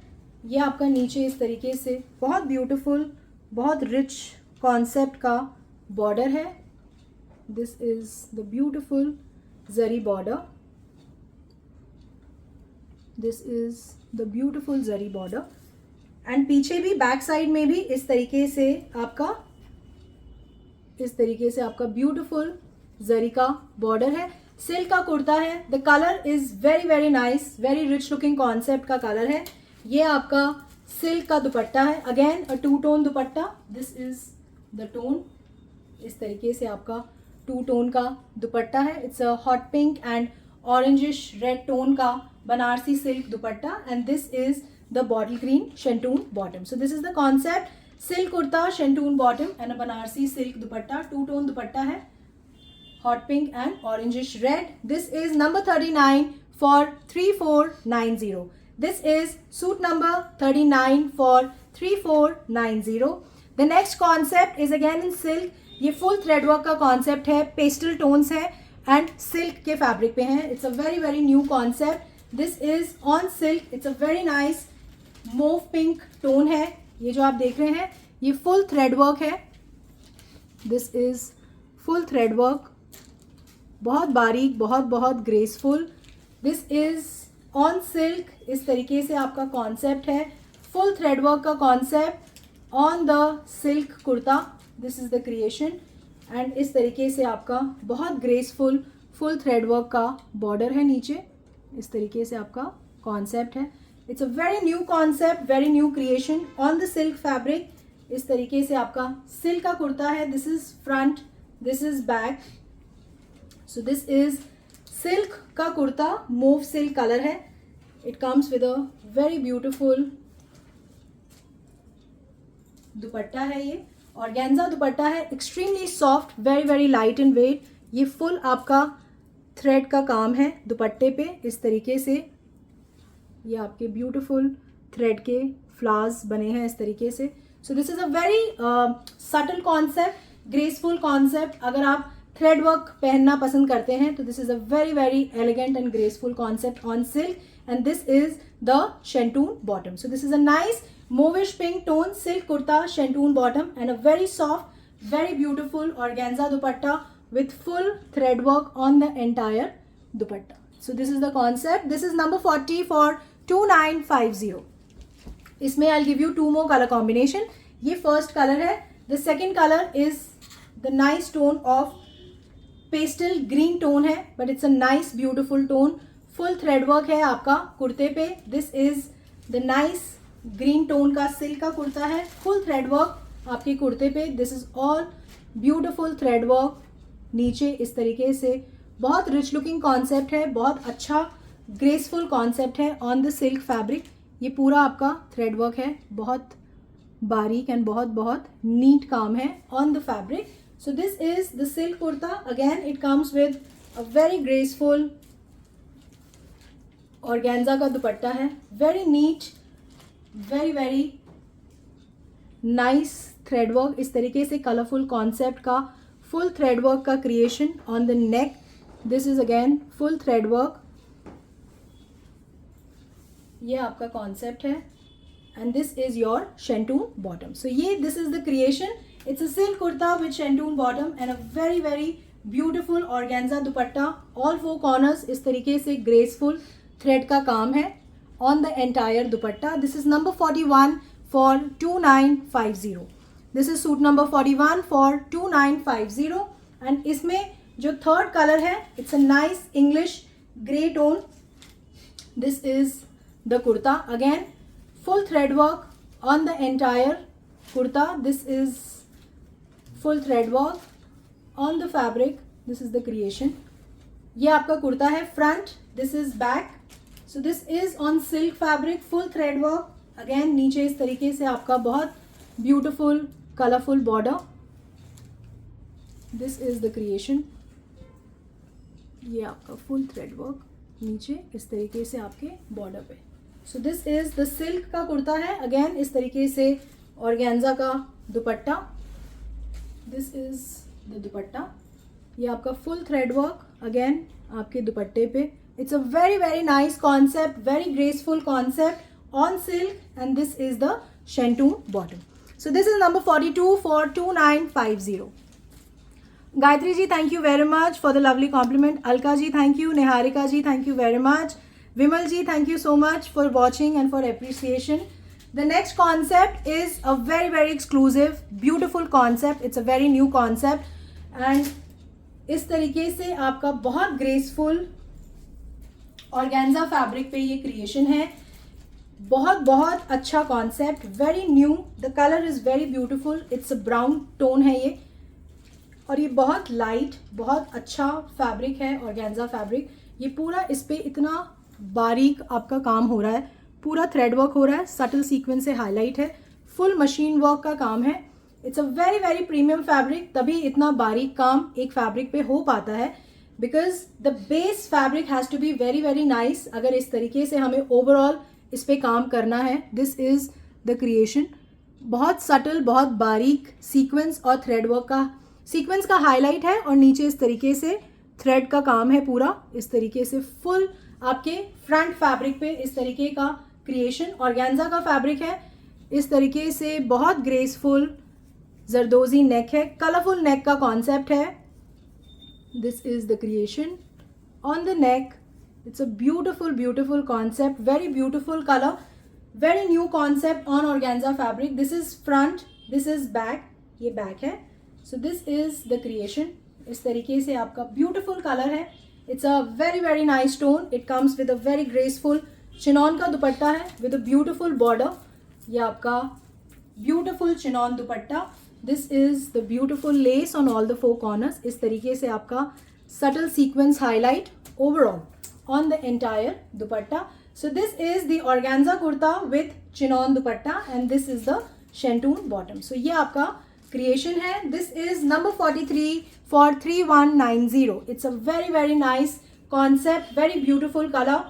ये आपका नीचे इस तरीके से बहुत beautiful, बहुत rich concept का border है. This is the beautiful zari border. This is the beautiful zari border. And पीछे भी बैक साइड में भी इस तरीके से आपका ब्यूटीफुल जरी का बॉर्डर है. सिल्क का कुर्ता है. The colour is very very nice, very rich looking concept का कलर है. ये आपका सिल्क का दुपट्टा है. Again a 2 tone dupatta. This is the tone. इस तरीके से आपका 2 टोन का दुपट्टा है. It's a hot pink and orangish red tone का Banarasi silk dupatta. And this is the bottle green shantoon bottom. So this is the concept. Silk kurta, shantoon bottom and a banarsi silk dupatta. 2 tone dupatta hai, hot pink and orangish red. This is number 39 for 3490. This is suit number 39 for 3490. The next concept is again in silk. ये full thread work का concept है. Pastel tones है and silk के fabric पे है. It's a very very new concept. This is on silk. It's a very nice mauve pink tone है. ये जो आप देख रहे हैं ये फुल थ्रेड वर्क है. This is full thread work, बहुत बारीक, बहुत बहुत graceful. This is on silk. इस तरीके से आपका कॉन्सेप्ट है. फुल थ्रेड वर्क का concept on the silk kurta. This is the creation. And इस तरीके से आपका बहुत ग्रेसफुल फुल थ्रेड वर्क का बॉर्डर है नीचे. इस तरीके से आपका कॉन्सेप्ट है. It's a very new concept, very new creation on the silk fabric. इस तरीके से आपका सिल्क का कुर्ता है. This is front, this is back. So this is silk का कुर्ता. मूव सिल्क कलर है. It comes with a very beautiful dupatta है. ये ऑर्गेन्जा दुपट्टा है. Extremely soft, very very light in weight. ये फुल आपका थ्रेड का काम है दुपट्टे पे. इस तरीके से ये आपके ब्यूटीफुल थ्रेड के फ्लावर्स बने हैं इस तरीके से. सो this is a very subtle concept, graceful concept. अगर आप थ्रेड वर्क पहनना पसंद करते हैं तो this is a very very elegant and graceful concept on silk. And this is the shantoon bottom. So this is a nice mauvish pink tone silk kurta, shantoon bottom and a very soft, very beautiful organza dupatta with full thread work on the entire dupatta. So this is the concept. This is number 40 for 2950. इसमें I'll give you 2 more color combination. ये first color है. The second color is the nice tone of pastel green tone है, but it's a nice beautiful tone. Full thread work है आपका कुर्ते पे. This is the nice green tone का silk का कुर्ता है. Full thread work आपके कुर्ते पे. This is all beautiful thread work. नीचे इस तरीके से बहुत रिच लुकिंग कॉन्सेप्ट है. बहुत अच्छा ग्रेसफुल कॉन्सेप्ट है ऑन द सिल्क फैब्रिक. ये पूरा आपका थ्रेड वर्क है. बहुत बारीक एंड बहुत बहुत नीट काम है on the fabric. So this is the silk kurta. Again it comes with a very graceful organza का दुपट्टा है. Very neat, very very nice thread work. इस तरीके से कलरफुल कॉन्सेप्ट का फुल थ्रेड वर्क का creation on the neck. This is again full thread work. ये आपका कॉन्सेप्ट है. And this is your shantoon bottom. So ये this is the creation. It's a silk kurta with shantoon bottom and a very very beautiful organza dupatta. All 4 corners इस तरीके से ग्रेसफुल थ्रेड का काम है on the entire dupatta. This is number 41 for 2950. This is suit number 41 for 2950. And इसमें जो थर्ड कलर है it's a nice English grey tone. This is the kurta. Again full thread work on the entire kurta. This is full thread work on the fabric. This is the creation. ये आपका कुर्ता है front. This is back. So this is on silk fabric, full thread work. Again नीचे इस तरीके से आपका बहुत beautiful colourful border. This is the creation. ये आपका फुल थ्रेड वर्क नीचे इस तरीके से आपके बॉर्डर पे. So this is the silk का कुर्ता है. अगेन इस तरीके से ऑर्गेन्जा का dupatta. This is the dupatta. ये आपका फुल थ्रेड वर्क अगेन आपके दुपट्टे पे। It's a very very nice concept, very graceful concept on silk and this is the shantoon bottom. So this is number 42 for 2950। Gayatri ji thank you very much for the lovely compliment. Alka ji thank you. Niharika ji thank you very much. Vimal ji thank you so much for watching and for appreciation. The next concept is a very very exclusive beautiful concept. It's a very new concept and इस तरीके से आपका बहुत ग्रेसफुल ऑर्गेन्जा फैब्रिक पे ये क्रिएशन है। बहुत बहुत अच्छा concept, very new. The colour is very beautiful. It's a brown tone है ये और ये बहुत लाइट, बहुत अच्छा फैब्रिक है ऑर्गेन्जा फैब्रिक। ये पूरा इस पे इतना बारीक आपका काम हो रहा है, पूरा थ्रेड वर्क हो रहा है, सटल सीक्वेंस से हाईलाइट है, फुल मशीन वर्क का काम है। It's a very very premium fabric, तभी इतना बारीक काम एक फैब्रिक पे हो पाता है because the base fabric has to be very very nice. अगर इस तरीके से हमें ओवरऑल इस पे काम करना है, दिस इज द क्रिएशन। बहुत सटल, बहुत बारीक सीक्वेंस और थ्रेड वर्क का, सीक्वेंस का हाईलाइट है और नीचे इस तरीके से थ्रेड का काम है पूरा। इस तरीके से फुल आपके फ्रंट फैब्रिक पे इस तरीके का क्रिएशन ऑर्गेन्जा का फैब्रिक है। इस तरीके से बहुत ग्रेसफुल जरदोजी नेक है, कलरफुल नेक का कॉन्सेप्ट है। This is the creation on the neck. It's a beautiful beautiful concept, very beautiful colour, very new concept on organza fabric. This is front, this is back, ये बैक है। So this is the creation. इस तरीके से आपका ब्यूटिफुल कलर है। It's a very very nice tone. It comes with a very graceful chinon का दुपट्टा है विद अ ब्यूटिफुल बॉर्डर। ये आपका beautiful chinon dupatta. This is the beautiful lace on all the four corners. इस तरीके से आपका subtle sequence highlight overall on the entire dupatta. So this is the organza kurta with chinon dupatta and this is the shantoon bottom. So ये आपका क्रिएशन है। This is number 43 for 3190। It's a very very nice concept, very beautiful colour,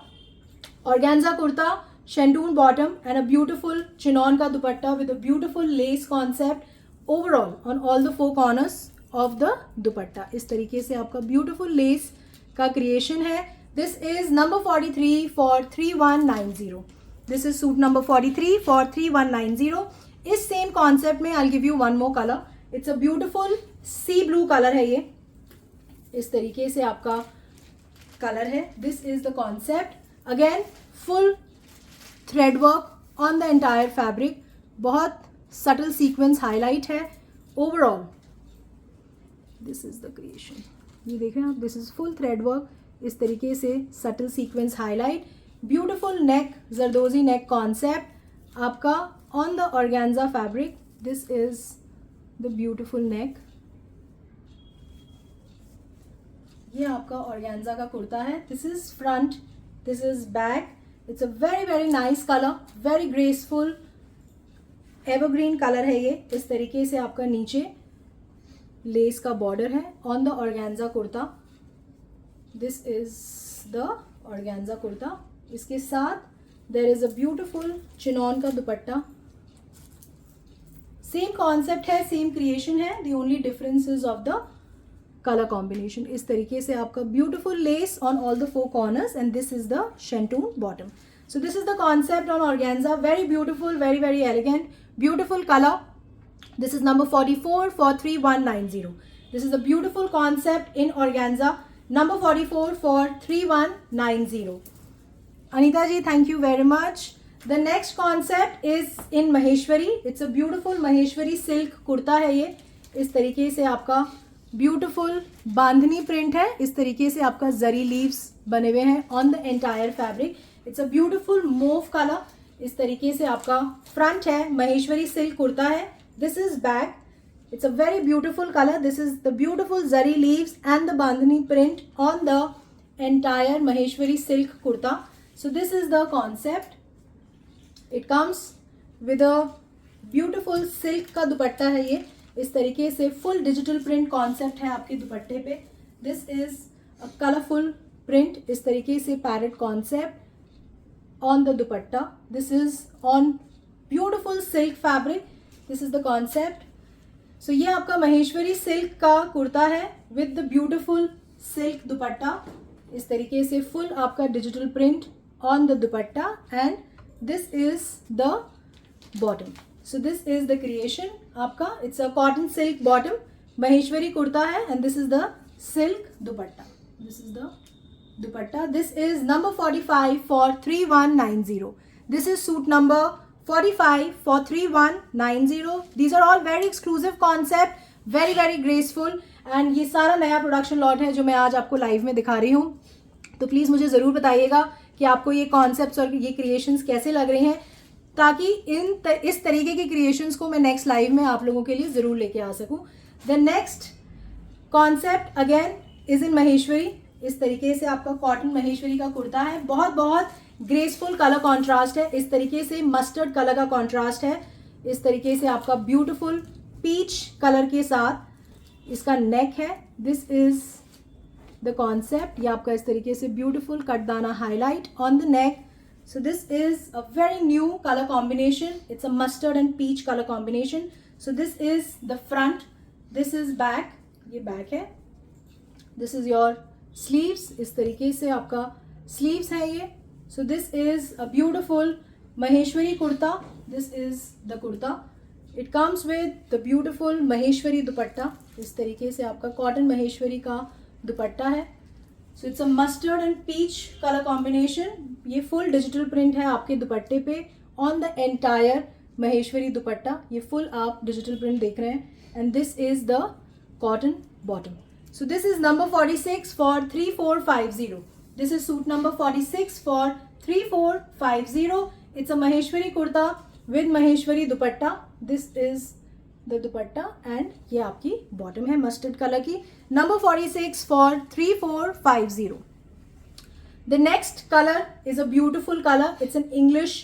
organza kurta, shantoon bottom and a beautiful chinon का dupatta with a beautiful lace concept overall on all the four corners of the dupatta. इस तरीके से आपका ब्यूटिफुल लेस का क्रिएशन है। This is number 43 for 3190। This is suit number 43 for 3190। इस सेम कॉन्सेप्ट में I give you one more colour. It's a beautiful sea blue colour है ये। इस तरीके से आपका कलर है। This is the concept. Again full thread work on the entire fabric, बहुत सटल सीक्वेंस हाईलाइट है overall. This is the creation. ये देख रहे हैं आप, this is full thread work. इस तरीके से subtle sequence highlight, beautiful neck, zardozi neck concept आपका on the organza fabric. This is the beautiful neck. ये आपका organza का कुर्ता है। This is front, this is back. It's a very very nice color, very graceful evergreen color है ये। इस तरीके से आपका नीचे लेस का बॉर्डर है on the organza kurta. This is the organza kurta. इसके साथ there is a beautiful chinon का दुपट्टा। सेम कॉन्सेप्ट है, सेम क्रिएशन है, the only difference is of the colour combination. इस तरीके से आपका beautiful lace on all the four corners and this is the shantoon bottom. So this is the concept on organza, very beautiful, very very elegant, beautiful colour. This is number 44 for 3190। This is a beautiful concept in organza, number 44 for 3190। Anita ji thank you very much. The next concept is in Maheshwari. It's a beautiful Maheshwari silk kurta है ये। इस तरीके से आपका ब्यूटिफुल बांधनी प्रिंट है। इस तरीके से आपका जरी लीव्स बने हुए हैं on the entire fabric. It's a beautiful move colour. इस तरीके से आपका फ्रंट है, महेश्वरी सिल्क कुर्ता है। This is back. It's a very beautiful colour. This is the beautiful zari leaves and the bandhani print on the entire Maheshwari silk kurta. So this is the concept. It comes with a beautiful silk का दुपट्टा है ये। इस तरीके से फुल डिजिटल प्रिंट कॉन्सेप्ट है आपके दुपट्टे पे। This is a colourful print. इस तरीके से parrot concept on the dupatta. This is on beautiful silk fabric. This is the concept. So ये आपका महेश्वरी सिल्क का कुर्ता है with the beautiful silk dupatta. इस तरीके से फुल आपका digital print on the dupatta and this is the bottom. So this is the creation आपका. It's a cotton silk bottom Maheshwari kurta है and this is the silk dupatta. This is the dupatta. This is number 45 for 3190. This is suit number 45 for 3190. These are all very exclusive concept, very very graceful and ये सारा नया प्रोडक्शन लॉट है जो मैं आज आपको लाइव में दिखा रही हूँ. तो प्लीज़ मुझे ज़रूर बताइएगा कि आपको ये कॉन्सेप्ट्स और ये क्रिएशंस कैसे लग रहे हैं, ताकि इस तरीके के क्रिएशंस को मैं नेक्स्ट लाइव में आप लोगों के लिए ज़रूर लेके आ सकूँ. The next concept again is in Maheshwari. इस तरीके से आपका कॉटन महेश्वरी का कुर्ता है. बहुत बहुत ग्रेसफुल कलर कॉन्ट्रास्ट है. इस तरीके से मस्टर्ड कलर का कॉन्ट्रास्ट है. इस तरीके से आपका ब्यूटीफुल पीच कलर के साथ इसका नेक है. This is the concept. ये आपका इस तरीके से beautiful cutdana highlight on the neck. So this is a very new colour combination. It's a mustard and peach colour combination. So this is the front, this is back. ये बैक है. This is your sleeves. इस तरीके से आपका स्लीव्स है ये. So this is a beautiful Maheshwari kurta. This is the kurta. It comes with the beautiful Maheshwari dupatta. इस तरीके से आपका कॉटन महेश्वरी का दुपट्टा है. So it's a mustard and peach color combination. ये फुल डिजिटल प्रिंट है आपके दुपट्टे पे ऑन द एंटायर महेश्वरी दुपट्टा. ये फुल आप डिजिटल प्रिंट देख रहे हैं. And this is the cotton bottom. So this is number 46 for 3450. This is suit number 46 for 3450. It's a Maheshwari kurta with Maheshwari dupatta. This is the dupatta and ये आपकी bottom है mustard color की. Number 46 for 3450. The next color is a beautiful color. It's an English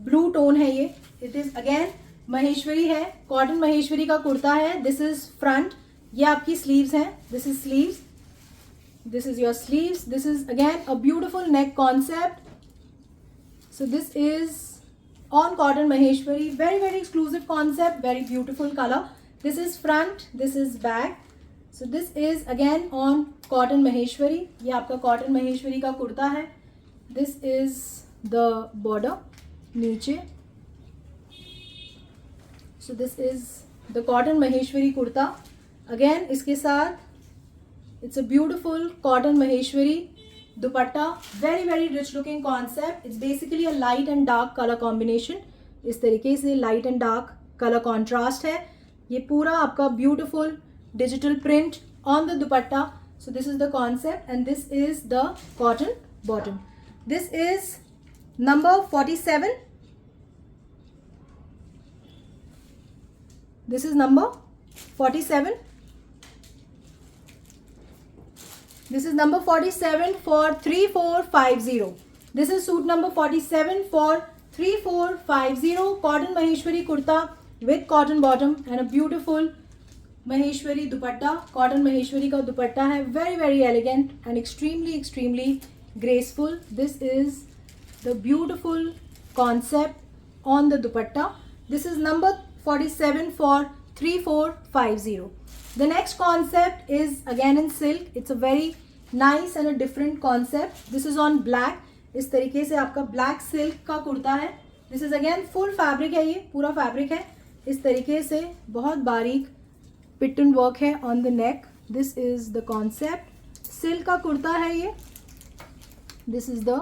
blue tone है ये. It is again Maheshwari है. Cotton Maheshwari का कुर्ता है. This is front. ये आपकी sleeves हैं. This is sleeves. This is your sleeves. This is again a beautiful neck concept. So this is on cotton Maheshwari. Very very exclusive concept. Very beautiful color. This is front. This is back. So this is again on cotton Maheshwari. ये आपका cotton Maheshwari का कुर्ता है. This is the border नीचे. So this is the cotton Maheshwari kurta. Again इसके साथ it's a beautiful cotton Maheshwari dupatta. Very very rich looking concept. It's basically a light and dark color combination. इस तरीके से light and dark color contrast है. ये पूरा आपका beautiful digital print on the dupatta. So this is the concept and this is the cotton bottom. This is number 47. This is number 47. This is number 47 for 3450. This is suit number 47 for 3450. Cotton Maheshwari kurta with cotton bottom and a beautiful Maheshwari dupatta. Cotton Maheshwari का दुपट्टा है. Very very elegant and extremely graceful. This is the beautiful concept on the dupatta. This is number 47 for 3450. The next concept is again in silk. It's a very nice and a different concept. This is on black. इस तरीके से आपका black silk का कुर्ता है. This is again full fabric है. ये पूरा fabric है. इस तरीके से बहुत बारीक पिटन वर्क है on the neck. This is the concept. Silk का कुर्ता है ये. This is the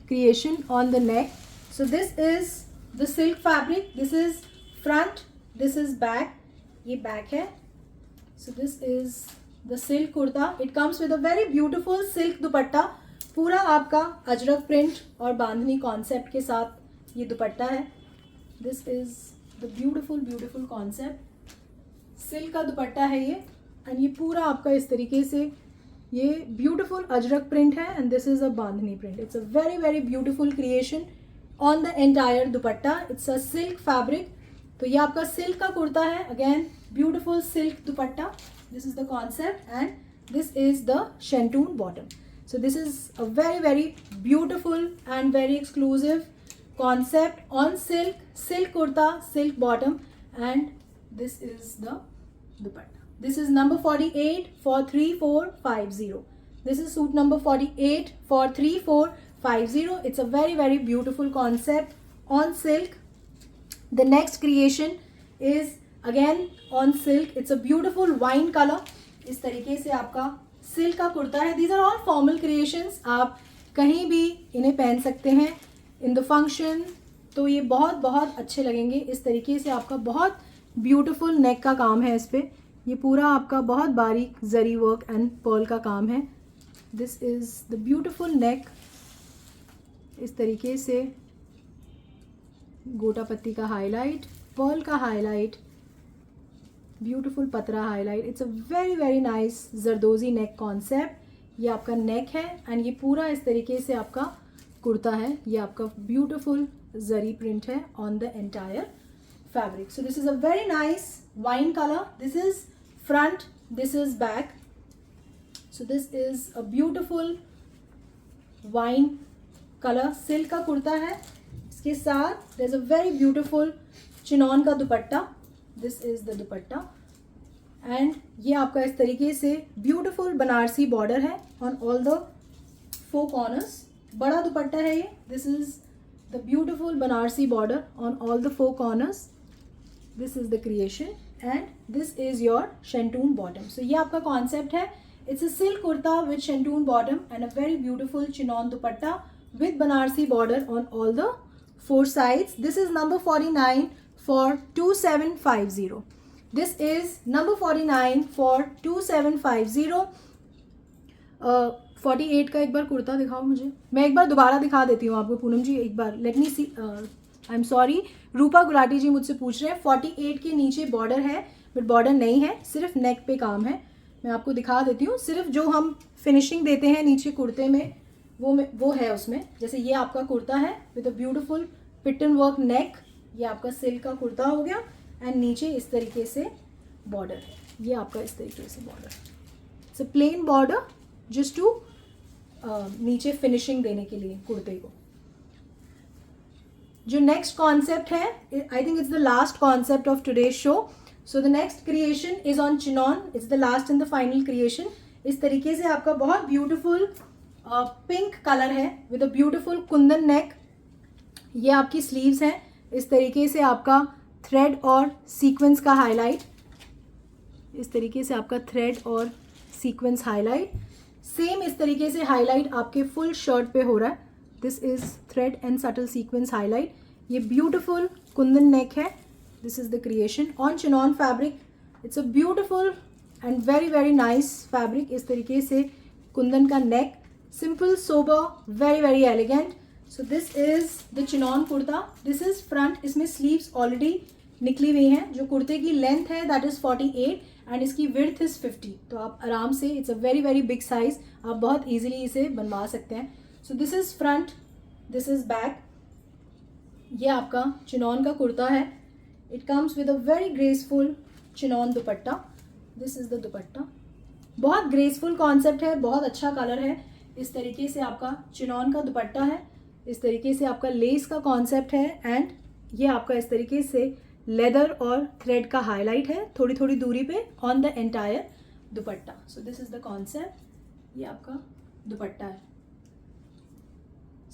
creation on the neck. So this is the silk fabric. This is front. This is back. ये back है. So this is the silk kurta. It comes with a very beautiful silk दुपट्टा. पूरा आपका अजरक प्रिंट और बांधनी कॉन्सेप्ट के साथ ये दुपट्टा है. This is the beautiful concept. Silk का दुपट्टा है ये एंड ये पूरा आपका इस तरीके से ये ब्यूटीफुल अजरक प्रिंट है and this is a bandhani print. It's a very very beautiful creation on the entire dupatta. It's a silk fabric. तो ये आपका सिल्क का कुर्ता है. Again beautiful silk dupatta. This is the concept and this is the shantoon bottom. So this is a very very beautiful and very exclusive concept on silk kurta, silk bottom, and this is the dupatta. This is number 48 for 3450. This is suit number 48 for 3450. It's a very very beautiful concept on silk. The next creation is again on silk. It's a beautiful wine color. इस तरीके से आपका सिल्क का कुर्ता है. These are all formal creations. आप कहीं भी इन्हें पहन सकते हैं इन द फंक्शन, तो ये बहुत बहुत अच्छे लगेंगे. इस तरीके से आपका बहुत ब्यूटीफुल नेक का काम है इस पर. ये पूरा आपका बहुत बारीक जरी वर्क एंड पर्ल का काम है. दिस इज़ द ब्यूटीफुल नेक. इस तरीके से गोटा पत्ती का हाईलाइट, पर्ल का हाईलाइट, ब्यूटीफुल पतरा highlight. It's a very very nice zardozi neck concept. ये आपका नेक है एंड ये पूरा इस तरीके से आपका कुर्ता है. ये आपका ब्यूटीफुल जरी प्रिंट है on the entire fabric. So this is a very nice wine color. This is front, this is back. So this is a beautiful wine color silk का कुर्ता है. इसके साथ there's a very beautiful chinon का दुपट्टा. This is the dupatta and ये आपका इस तरीके से beautiful बनारसी border है on all the four corners. बड़ा दुपट्टा है ये. This is the beautiful Banarasi border on all the four corners. This is the creation and this is your shantoon bottom. So ये आपका concept है. It's a silk kurta with shantoon bottom and a very beautiful chinon dupatta with Banarsi border on all the four sides. This is number 49 for 2750. This is number 49 for 2750. 48 का एक बार कुर्ता दिखाओ मुझे. मैं एक बार दोबारा दिखा देती हूँ आपको पूनम जी. एक बार let me see. I am sorry, Roopa Gulati ji मुझसे पूछ रहे हैं 48 के नीचे बॉर्डर है बट बॉर्डर नहीं है, सिर्फ नेक पे काम है. मैं आपको दिखा देती हूँ. सिर्फ जो हम फिनिशिंग देते हैं नीचे कुर्ते में वो है उसमें. जैसे ये आपका कुर्ता है विद अ ब्यूटीफुल पिटन वर्क नेक. ये आपका सिल्क का कुर्ता हो गया एंड नीचे इस तरीके से बॉर्डर है. ये आपका इस तरीके से border. It's a plain border just to नीचे फिनिशिंग देने के लिए कुर्ते को. जो नेक्स्ट कॉन्सेप्ट है, I think it's the last concept of today show. So the next creation is on chinon. It's the last and the final creation. इस तरीके से आपका बहुत ब्यूटीफुल पिंक कलर है with a beautiful kundan neck. ये आपकी स्लीव्स हैं. इस तरीके से आपका थ्रेड और सीक्वेंस का हाईलाइट. इस तरीके से आपका थ्रेड और सीक्वेंस हाईलाइट. सेम इस तरीके से हाईलाइट आपके फुल शर्ट पे हो रहा है. This is thread and subtle sequence highlight. ये ब्यूटीफुल कुंदन नेक है. This is the creation on chinon fabric. It's a beautiful and very very nice fabric. इस तरीके से कुंदन का neck, simple sober, very very elegant. So this is the chinon kurta. This is front. इसमें स्लीव्स ऑलरेडी निकली हुई हैं. जो कुर्ते की लेंथ है दैट इज 48 एंड इसकी विड्थ इज 50. तो आप आराम से, it's a very very big size, आप बहुत ईजिली इसे बनवा सकते हैं. So this is front, this is back. ये आपका चिनॉन का कुर्ता है. It comes with a very graceful chinon dupatta. This is the दुपट्टा. बहुत ग्रेसफुल कॉन्सेप्ट है, बहुत अच्छा कलर है. इस तरीके से आपका चिनॉन का दुपट्टा है. इस तरीके से आपका लेस का कॉन्सेप्ट है एंड ये आपका इस तरीके से लेदर और थ्रेड का हाईलाइट है थोड़ी थोड़ी दूरी पे on the entire dupatta. So this is the concept. ये आपका दुपट्टा है.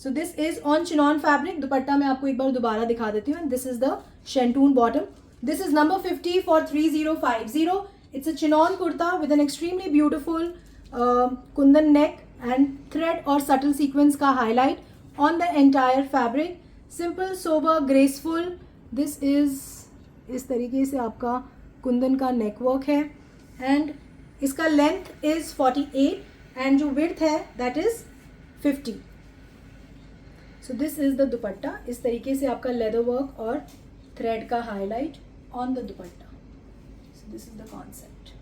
So this is on chinon fabric. दुपट्टा मैं आपको एक बार दोबारा दिखा देती हूँ. This is the shantoon bottom. This is number 50 for 3050. It's a chinon kurta with an extremely beautiful Kundan neck and thread और सटल सीक्वेंस का highlight on the entire fabric. Simple, sober, graceful. This is इस तरीके से आपका कुंदन का नेकवर्क है एंड इसका लेंथ इज 48 एंड जो विड्थ है that is 50. So this is the dupatta. इस तरीके से आपका लेदर वर्क और थ्रेड का highlight on the dupatta. So this is the concept.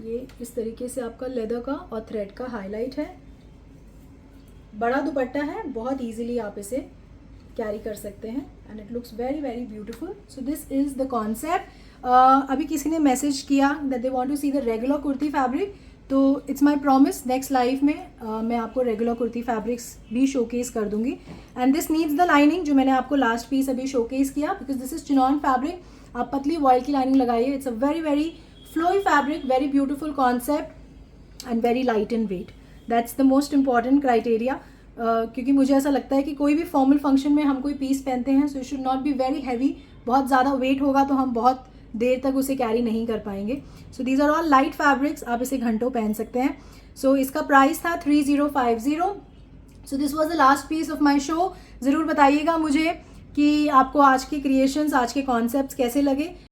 ये इस तरीके से आपका लेदर का और थ्रेड का हाईलाइट है. बड़ा दुपट्टा है, बहुत इजीली आप इसे कैरी कर सकते हैं and it looks very very beautiful. So this is the concept. अभी किसी ने मैसेज किया that they want to see the regular kurti fabric. तो it's my promise, next live में मैं आपको रेगुलर कुर्ती फैब्रिक्स भी शोकेस कर दूंगी. And this needs the lining, जो मैंने आपको लास्ट पीस अभी शोकेस किया, because this is chinon fabric. आप पतली वॉयल की लाइनिंग लगाइए. It's a very very flowy fabric, very beautiful concept and very light in weight. That's the most important criteria. क्योंकि मुझे ऐसा लगता है कि कोई भी फॉर्मल फंक्शन में हम कोई पीस पहनते हैं, so it should not be very heavy. बहुत ज़्यादा वेट होगा तो हम बहुत देर तक उसे कैरी नहीं कर पाएंगे. So these are all light fabrics, आप इसे घंटों पहन सकते हैं. सो इसका प्राइस था 3050. So this was the last piece of my show. ज़रूर बताइएगा मुझे कि आपको आज के क्रिएशंस, आज के कॉन्सेप्ट्स कैसे लगे.